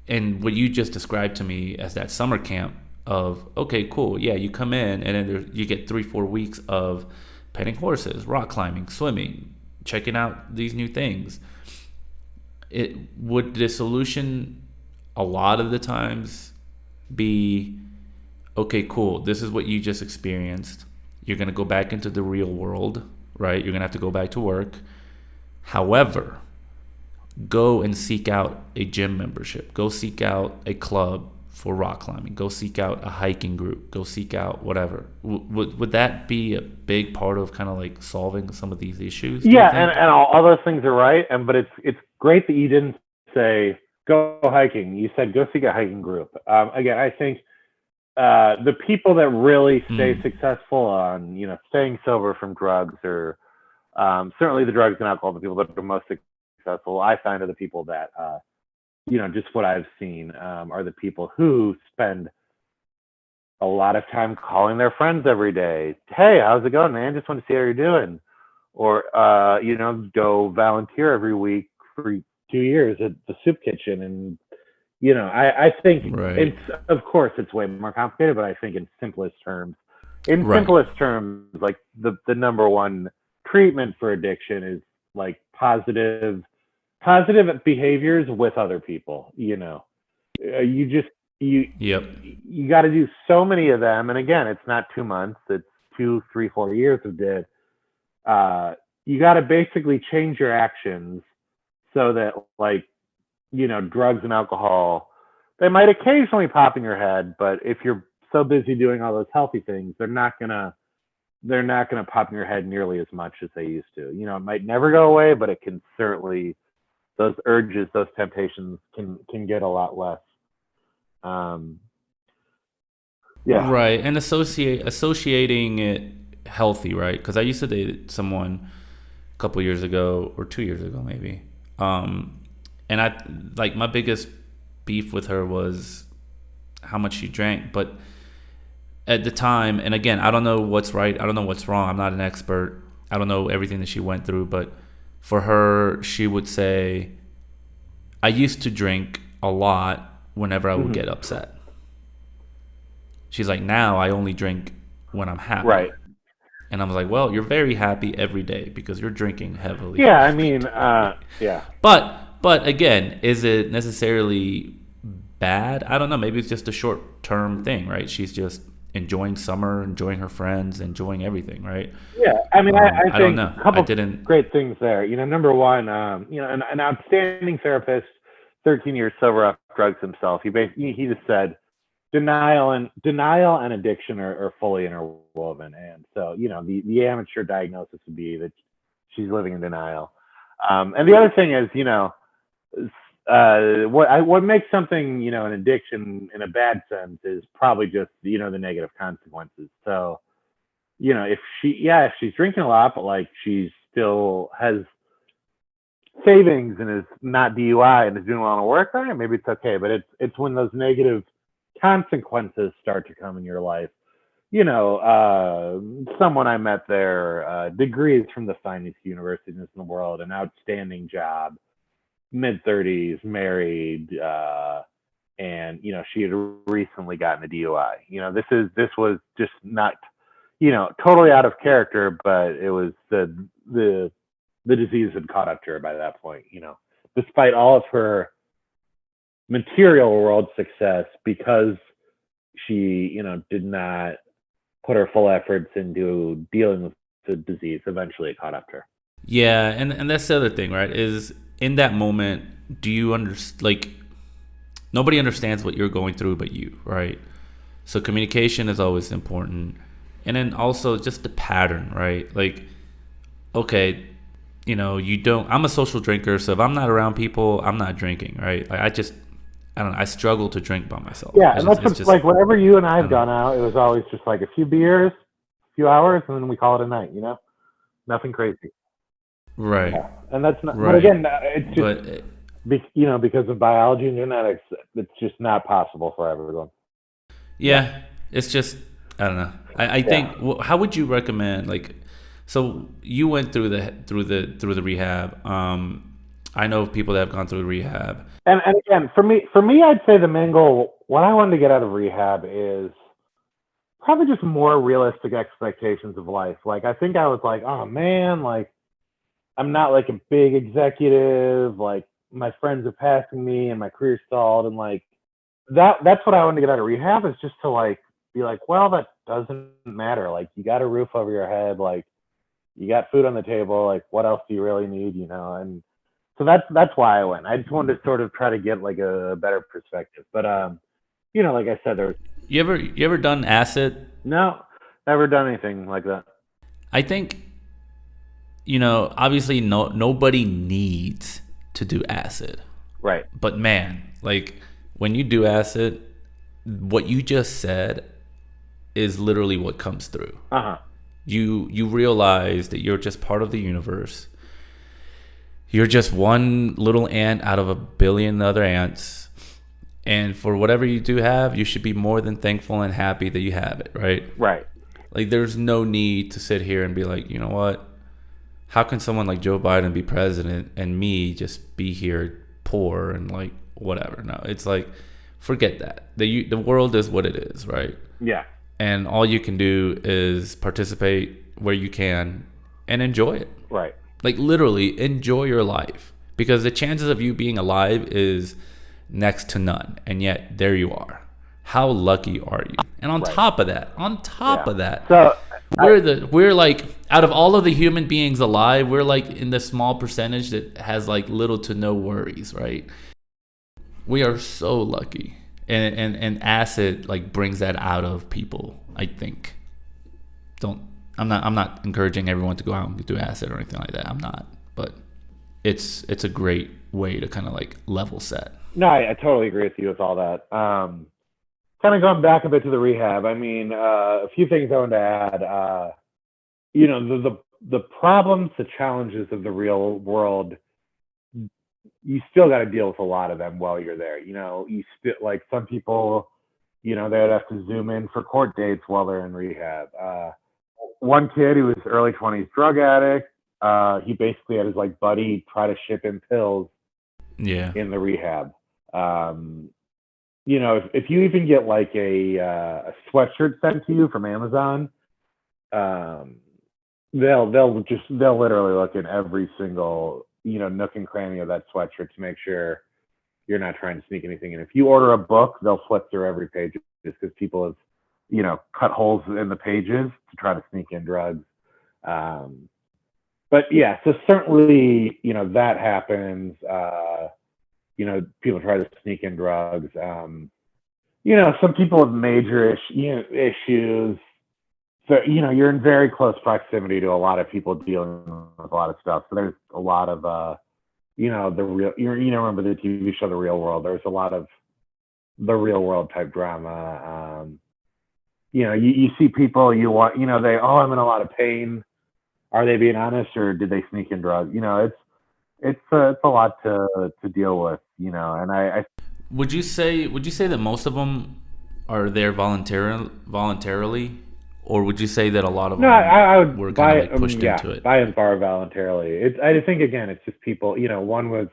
and what you just described to me as that summer camp of, okay, cool, yeah, you come in and then you get 3-4 weeks of petting horses, rock climbing, swimming, checking out these new things. It would the solution a lot of the times be, okay, cool, this is what you just experienced, you're going to go back into the real world, right? You're going to have to go back to work. However, go and seek out a gym membership, go seek out a club for rock climbing, go seek out a hiking group, go seek out whatever. Would that be a big part of kind of like solving some of these issues, do you yeah, and, think? and all those things are right. But it's great that you didn't say go hiking. You said go seek a hiking group. Again, I think the people that really stay Mm, successful on staying sober from drugs, or certainly the drugs and alcohol, the people that are most successful, I find, are the people that just what I've seen, are the people who spend a lot of time calling their friends every day. Hey, how's it going, man? Just want to see how you're doing. Or go volunteer every week for 2 years at the soup kitchen. And I think right. it's, of course, it's way more complicated, but I think in Right. simplest terms, like the number one treatment for addiction is like positive behaviors with other people. You just you Yep. you got to do so many of them, and again, it's not 2 months, it's 2, 3, 4 years of it. You got to basically change your actions so that, like, drugs and alcohol, they might occasionally pop in your head, but if you're so busy doing all those healthy things, they're not gonna pop in your head nearly as much as they used to. It might never go away, but it can certainly, those urges, those temptations can get a lot less. Um, yeah. Right. And associating it healthy, right? Because I used to date someone a couple years ago, or 2 years ago maybe. Um, and I like, my biggest beef with her was how much she drank. But at the time, and again, I don't know what's right, I don't know what's wrong, I'm not an expert, I don't know everything that she went through, but for her, she would say, I used to drink a lot whenever I would Hmm. get upset. She's like, now I only drink when I'm happy. Right. And I was like, well, you're very happy every day because you're drinking heavily Yeah. I every mean, day. yeah. But again, is it necessarily bad? I don't know. Maybe it's just a short term thing, right? She's just enjoying summer, enjoying her friends, enjoying everything, right? Yeah, I mean, I I don't think know. a I couple didn't. great things there. Number one, an outstanding therapist, 13 years sober off drugs himself. He just said denial and addiction are fully interwoven, and so the amateur diagnosis would be that she's living in denial. And the other thing is, what makes something an addiction in a bad sense is probably just the negative consequences. So if she's drinking a lot, but like she still has savings and is not DUI and is doing well in work, right? Maybe it's okay. But it's when those negative consequences start to come in your life. Someone I met there, degrees from the finest universities in the world, an outstanding job, mid 30s, married, and she had recently gotten a DUI. This was just not. totally out of character, but it was the the disease had caught up to her by that point. Despite all of her material world success, because she did not put her full efforts into dealing with the disease. Eventually, it caught up to her. Yeah, and that's the other thing, right? Is in that moment, do you understand? Like, nobody understands what you're going through but you, right? So communication is always important, and then also just the pattern, right? Like, okay, you don't. I'm a social drinker, so if I'm not around people, I'm not drinking, right? Like, I don't know. I struggle to drink by myself. Yeah, and that's It's just, like whenever you and I I have don't know. gone out, it was always just like a few beers, a few hours, and then we call it a night. Nothing crazy. Right, Yeah, and that's not. But right. again, it's just But because of biology and genetics, it's just not possible for everyone. Yeah, yeah, it's just, I don't know. I yeah. think. How would you recommend, like? So you went through the rehab. I know people that have gone through rehab. And again, for me, I'd say the main goal, what I wanted to get out of rehab is probably just more realistic expectations of life. Like I think I was like, oh man, like I'm not like a big executive. Like my friends are passing me, and my career stalled, and like that's what I wanted to get out of rehab is just to like be like, well, that doesn't matter. Like you got a roof over your head, like you got food on the table. Like what else do you really need? And so that's why I went. I just wanted to sort of try to get like a better perspective. But like I said, there's You ever done acid? no, never done anything like that. I think, obviously nobody needs to do acid. Right. But man, like when you do acid, what you just said is literally what comes through. Uh huh. You realize that you're just part of the universe. You're just one little ant out of a billion other ants. And for whatever you do have, you should be more than thankful and happy that you have it, right? Right. Like there's no need to sit here and be like, you know what? How can someone like Joe Biden be president and me just be here poor and like whatever? No, it's like forget that. The world is what it is, right? Yeah. And all you can do is participate where you can and enjoy it. Right. Like literally enjoy your life because the chances of you being alive is next to none, and yet there you are. How lucky are you? And on Right. top of that, on top Yeah. of that, So we're like out of all of the human beings alive, we're like in the small percentage that has like little to no worries, right? We are so lucky, and acid like brings that out of people. I think. Don't I'm not encouraging everyone to go out and do acid or anything like that. I'm not, but it's a great way to kind of like level set. no, I totally agree with you with all that. Kind of going back a bit to the rehab. I mean, a few things I wanted to add. The problems, the challenges of the real world, you still got to deal with a lot of them while you're there. You still like some people, they would have to zoom in for court dates while they're in rehab. One kid who was early 20s drug addict, he basically had his like buddy try to ship him pills Yeah. in the rehab. Um, if you even get like a sweatshirt sent to you from Amazon, um, they'll literally look in every single nook and cranny of that sweatshirt to make sure you're not trying to sneak anything in. If you order a book, they'll flip through every page just because people have cut holes in the pages to try to sneak in drugs. But yeah, so certainly that happens. People try to sneak in drugs. Some people have major issues. So you're in very close proximity to a lot of people dealing with a lot of stuff. So there's a lot of the real. Remember the TV show The Real World? There's a lot of the real world type drama. You see people you want. I'm in a lot of pain. Are they being honest, or did they sneak in drugs? It's a lot to deal with. And I Would you say that most of them are there voluntarily, or would you say that a lot of no, I them were would kind of buy like pushed into it? buy and borrow voluntarily. I think again, it's just people. One was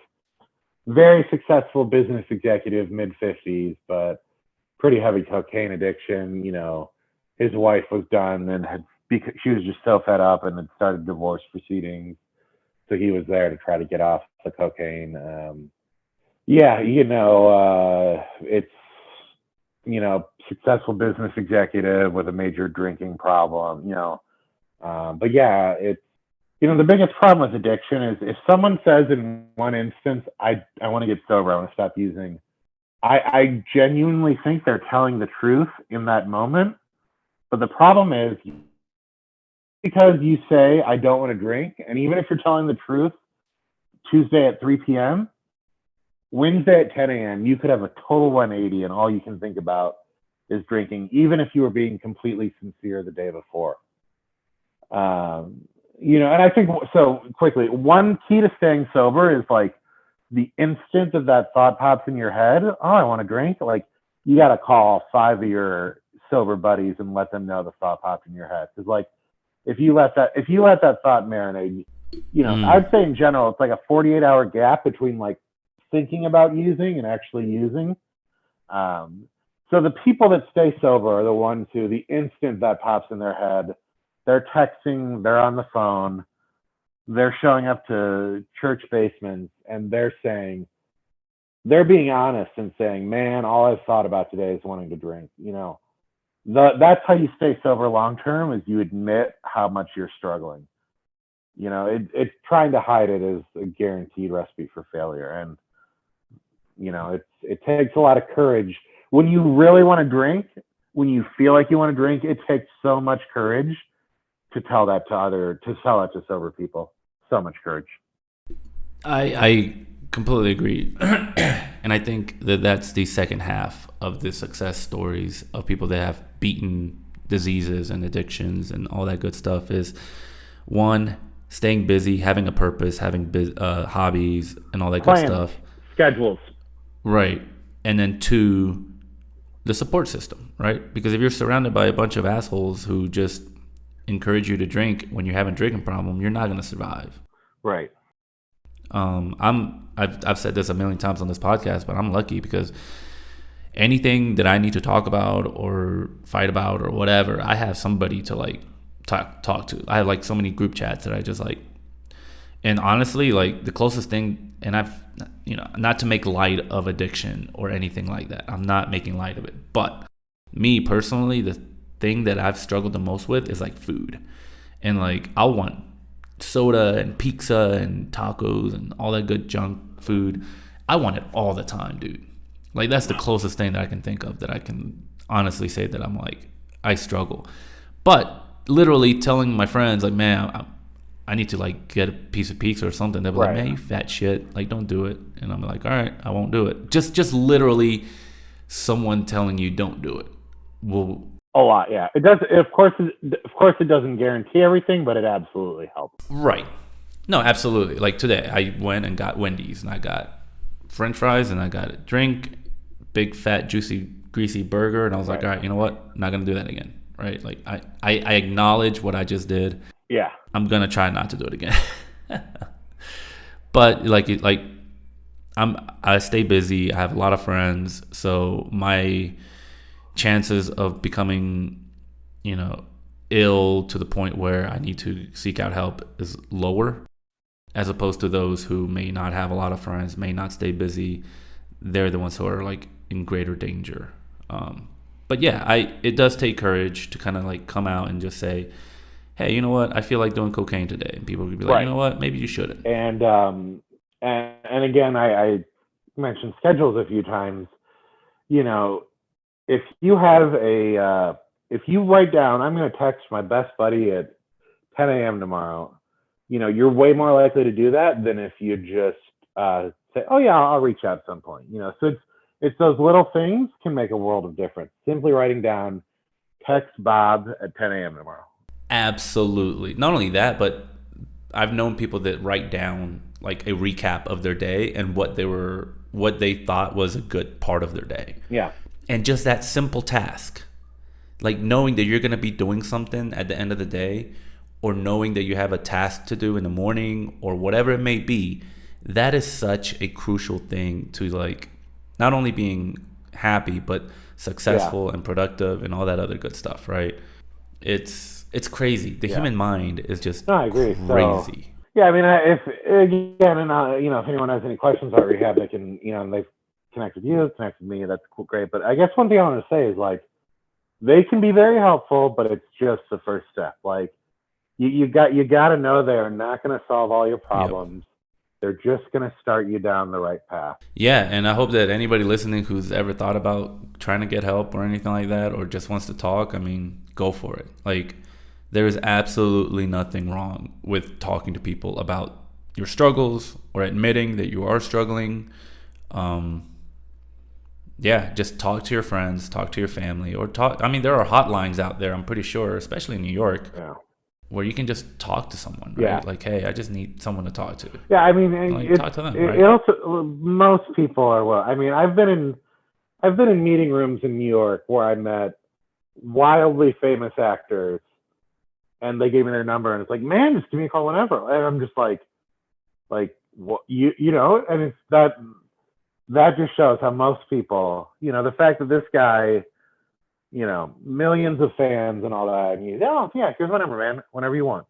very successful business executive, mid 50s, but pretty heavy cocaine addiction. His wife was done and had because she was just so fed up and had started divorce proceedings. So he was there to try to get off the cocaine. Yeah, it's, successful business executive with a major drinking problem, but yeah, it's, the biggest problem with addiction is if someone says in one instance, I want to get sober, I want to stop using, I genuinely think they're telling the truth in that moment. But the problem is because you say, I don't want to drink, and even if you're telling the truth Tuesday at 3 p.m., Wednesday at 10 a.m., you could have a total 180 and all you can think about is drinking, even if you were being completely sincere the day before. And I think, so quickly, one key to staying sober is like the instant that thought pops in your head, oh, I want to drink, like you got to call 5 of your sober buddies and let them know the thought popped in your head. Because like, if you let that thought marinate, I'd say in general, it's like a 48-hour gap between like thinking about using and actually using. So the people that stay sober are the ones who, the instant that pops in their head, they're texting, they're on the phone, they're showing up to church basements, and they're being honest and saying, man, all I've thought about today is wanting to drink. That's how you stay sober long term, is you admit how much you're struggling. It's trying to hide it is a guaranteed recipe for failure. And it takes a lot of courage when you really want to drink. When you feel like you want to drink, it takes so much courage to tell that to sober people. So much courage. I completely agree. And I think that that's the second half of the success stories of people that have beaten diseases and addictions and all that good stuff is, one, staying busy, having a purpose, having hobbies and all that good stuff. Schedules. Right. And then two, the support system, right? Because if you're surrounded by a bunch of assholes who just encourage you to drink when you have a drinking problem, you're not going to survive. Right. I've said this a million times on this podcast, but I'm lucky because anything that I need to talk about or fight about or whatever, I have somebody to like talk to. I have like so many group chats that I just like, and honestly, like the closest thing, and I've, not to make light of addiction or anything like that. I'm not making light of it, but me personally, the thing that I've struggled the most with is like food, and like I'll want soda and pizza and tacos and all that good junk food. I want it all the time, dude. Like that's the closest thing that I can think of that I can honestly say that I'm like, I struggle. But literally telling my friends like, man, I need to like get a piece of pizza or something. They'll be like, man, you fat shit, like don't do it. And I'm like, all right, I won't do it. Just literally someone telling you don't do it will. A lot, yeah. It does. Of course, it doesn't guarantee everything, but it absolutely helps. Right. No, absolutely. Like today, I went and got Wendy's, and I got French fries, and I got a drink, big fat juicy greasy burger, and I was like, all right, you know what? I'm not gonna do that again. Right? Like I acknowledge what I just did. Yeah. I'm gonna try not to do it again. But I stay busy. I have a lot of friends, so my chances of becoming, ill to the point where I need to seek out help is lower, as opposed to those who may not have a lot of friends, may not stay busy. They're the ones who are like in greater danger. But yeah, it does take courage to kind of like come out and just say, hey, you know what? I feel like doing cocaine today. And people would be like, you know what? Maybe you shouldn't. And again, I mentioned schedules a few times. If you have if you write down, I'm going to text my best buddy at 10 a.m. tomorrow, you're way more likely to do that than if you just say, oh yeah, I'll reach out at some point. So it's those little things can make a world of difference. Simply writing down, text Bob at 10 a.m. tomorrow. Absolutely. Not only that, but I've known people that write down like a recap of their day and what they thought was a good part of their day. Yeah. And just that simple task, like knowing that you're going to be doing something at the end of the day, or knowing that you have a task to do in the morning or whatever it may be, that is such a crucial thing to like not only being happy, but successful and productive and all that other good stuff, right? It's it's crazy. The Yeah. human mind is just No, I agree. So, crazy. yeah, I mean, if again, and if anyone has any questions about rehab, they can, and they've connected with you, connected with me. That's cool, great. But I guess one thing I want to say is like they can be very helpful, but it's just the first step. Like you got to know they're not going to solve all your Yep. problems. They're just going to start you down the right path. Yeah, and I hope that anybody listening who's ever thought about trying to get help or anything like that, or just wants to talk, I mean, go for it. Like, there is absolutely nothing wrong with talking to people about your struggles or admitting that you are struggling. Um, yeah, just talk to your friends, talk to your family, or talk. I mean, there are hotlines out there, I'm pretty sure, especially in New York, Yeah. where you can just talk to someone, Yeah. right? Like, hey, I just need someone to talk to. Yeah. I mean, Like, talk to them, it right? also most people are well. I mean, I've been in meeting rooms in New York where I met wildly famous actors, and they gave me their number, and it's like, man, just give me a call whenever. And I'm just like what and it's that just shows how most people, the fact that this guy, millions of fans and all that, and yeah, here's my number, man, whenever you want.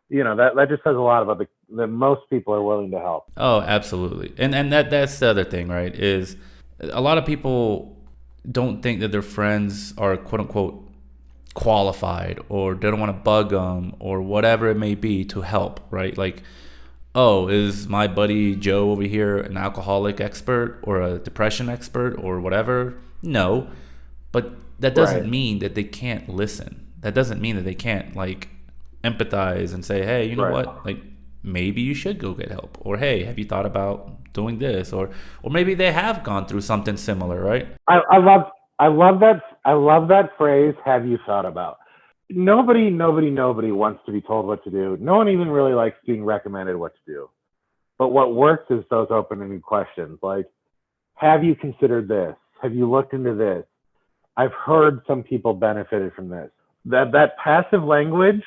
That just says a lot about that most people are willing to help. Oh, absolutely. And that's the other thing, right? Is a lot of people don't think that their friends are quote unquote qualified, or they don't want to bug them, or whatever it may be, to help, right? Like, oh, is my buddy Joe over here an alcoholic expert or a depression expert or whatever? No. But that doesn't Right. mean that they can't listen. That doesn't mean that they can't, like, empathize and say, hey, you know Right. what? Like, maybe you should go get help. Or, hey, have you thought about doing this? Or maybe they have gone through something similar, right? I love that phrase. Have you thought about? Nobody wants to be told what to do. No one even really likes being recommended what to do. But what works is those open-ended questions, like, have you considered this? Have you looked into this? I've heard some people benefited from this. That passive language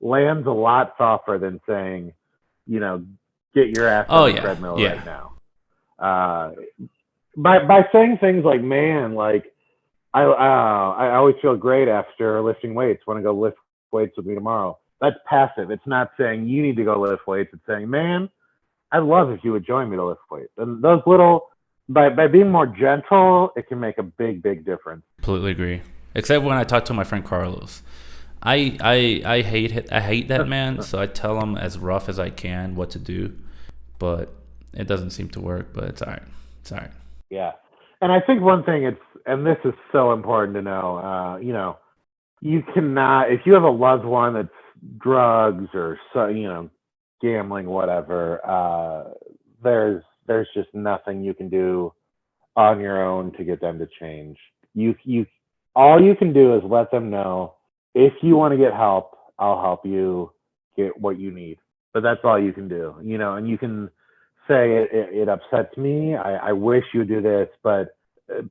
lands a lot softer than saying, you know, get your ass Oh, on the yeah. treadmill right Yeah. now. Uh, by saying things like, man, like I always feel great after lifting weights. Want to go lift weights with me tomorrow? That's passive. It's not saying you need to go lift weights. It's saying, man, I'd love if you would join me to lift weights. And those little, by being more gentle, it can make a big difference. Completely agree. Except when I talk to my friend Carlos. I hate that man, so I tell him as rough as I can what to do, but it doesn't seem to work. But it's all right. It's all right. Yeah. And I think one thing and this is so important to know, you cannot, if you have a loved one that's drugs or, so, gambling, whatever, there's just nothing you can do on your own to get them to change. All you can do is let them know, if you want to get help, I'll help you get what you need. But that's all you can do, and you can say it upsets me. I wish you would do this, but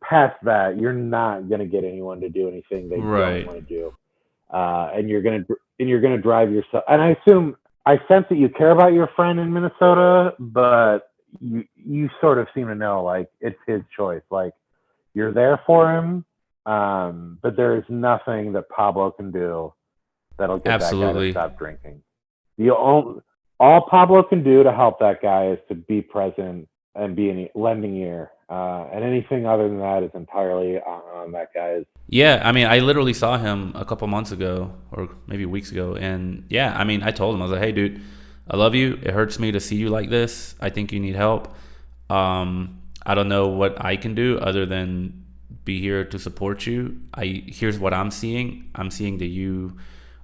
past that, you're not going to get anyone to do anything they don't Right. want to do. And you're gonna drive yourself. And I sense that you care about your friend in Minnesota, but you sort of seem to know, like, it's his choice. Like, you're there for him, but there is nothing that Pablo can do that'll get that guy to Absolutely. stop drinking. All Pablo can do to help that guy is to be present and be a lending ear. And anything other than that is entirely on that guy's. Yeah, I mean, I literally saw him a couple months ago, or maybe weeks ago, and yeah, I mean, I told him, I was like, "Hey, dude, I love you. It hurts me to see you like this. I think you need help. I don't know what I can do other than be here to support you. Here's what I'm seeing. I'm seeing that you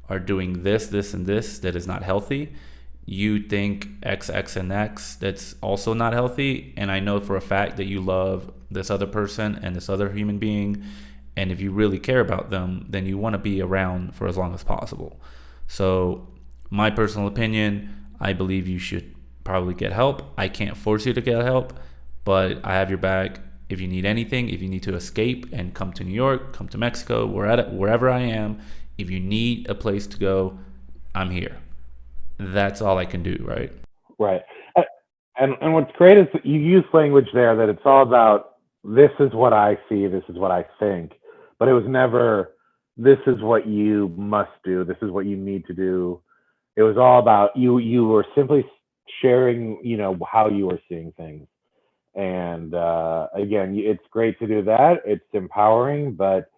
are doing this, this, and this that is not healthy. You think X, X, and X that's also not healthy, and I know for a fact that you love this other person and this other human being, and if you really care about them, then you want to be around for as long as possible. So, my personal opinion, I believe you should probably get help. I can't force you to get help, but I have your back. If you need anything, if you need to escape and come to New York, come to Mexico, wherever I am, if you need a place to go, I'm here. That's all I can do, right? Right. And what's great is that you use language there that it's all about, this is what I see, this is what I think. But it was never, this is what you must do. This is what you need to do. It was all about you. You were simply sharing, how you were seeing things. And again, it's great to do that. It's empowering, but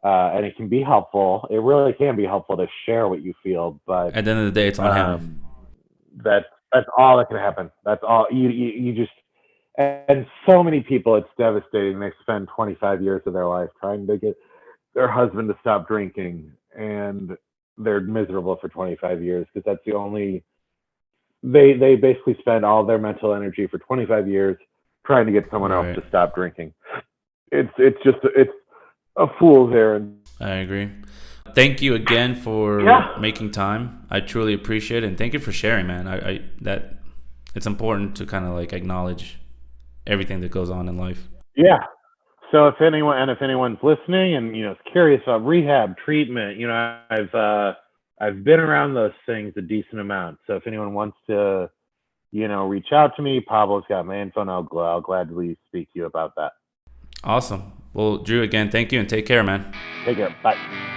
and it can be helpful. It really can be helpful to share what you feel, but At the end of the day, it's on him. um, that's all that can happen. That's all you just. And so many people, it's devastating. They spend 25 years of their life trying to get their husband to stop drinking, and they're miserable for 25 years because that's the only. They basically spend all their mental energy for 25 years trying to get someone else Right. to stop drinking. It's a fool's errand. I agree. Thank you again for Yeah, making time. I truly appreciate it, and thank you for sharing, man. I that it's important to kind of like acknowledge everything that goes on in life. yeah. So if anyone's listening and is curious about rehab treatment, I've been around those things a decent amount. So if anyone wants to reach out to me, Pablo's got my info, and I'll gladly speak to you about that. Awesome. Well, Drew, again, thank you and take care, man. Take care. Bye.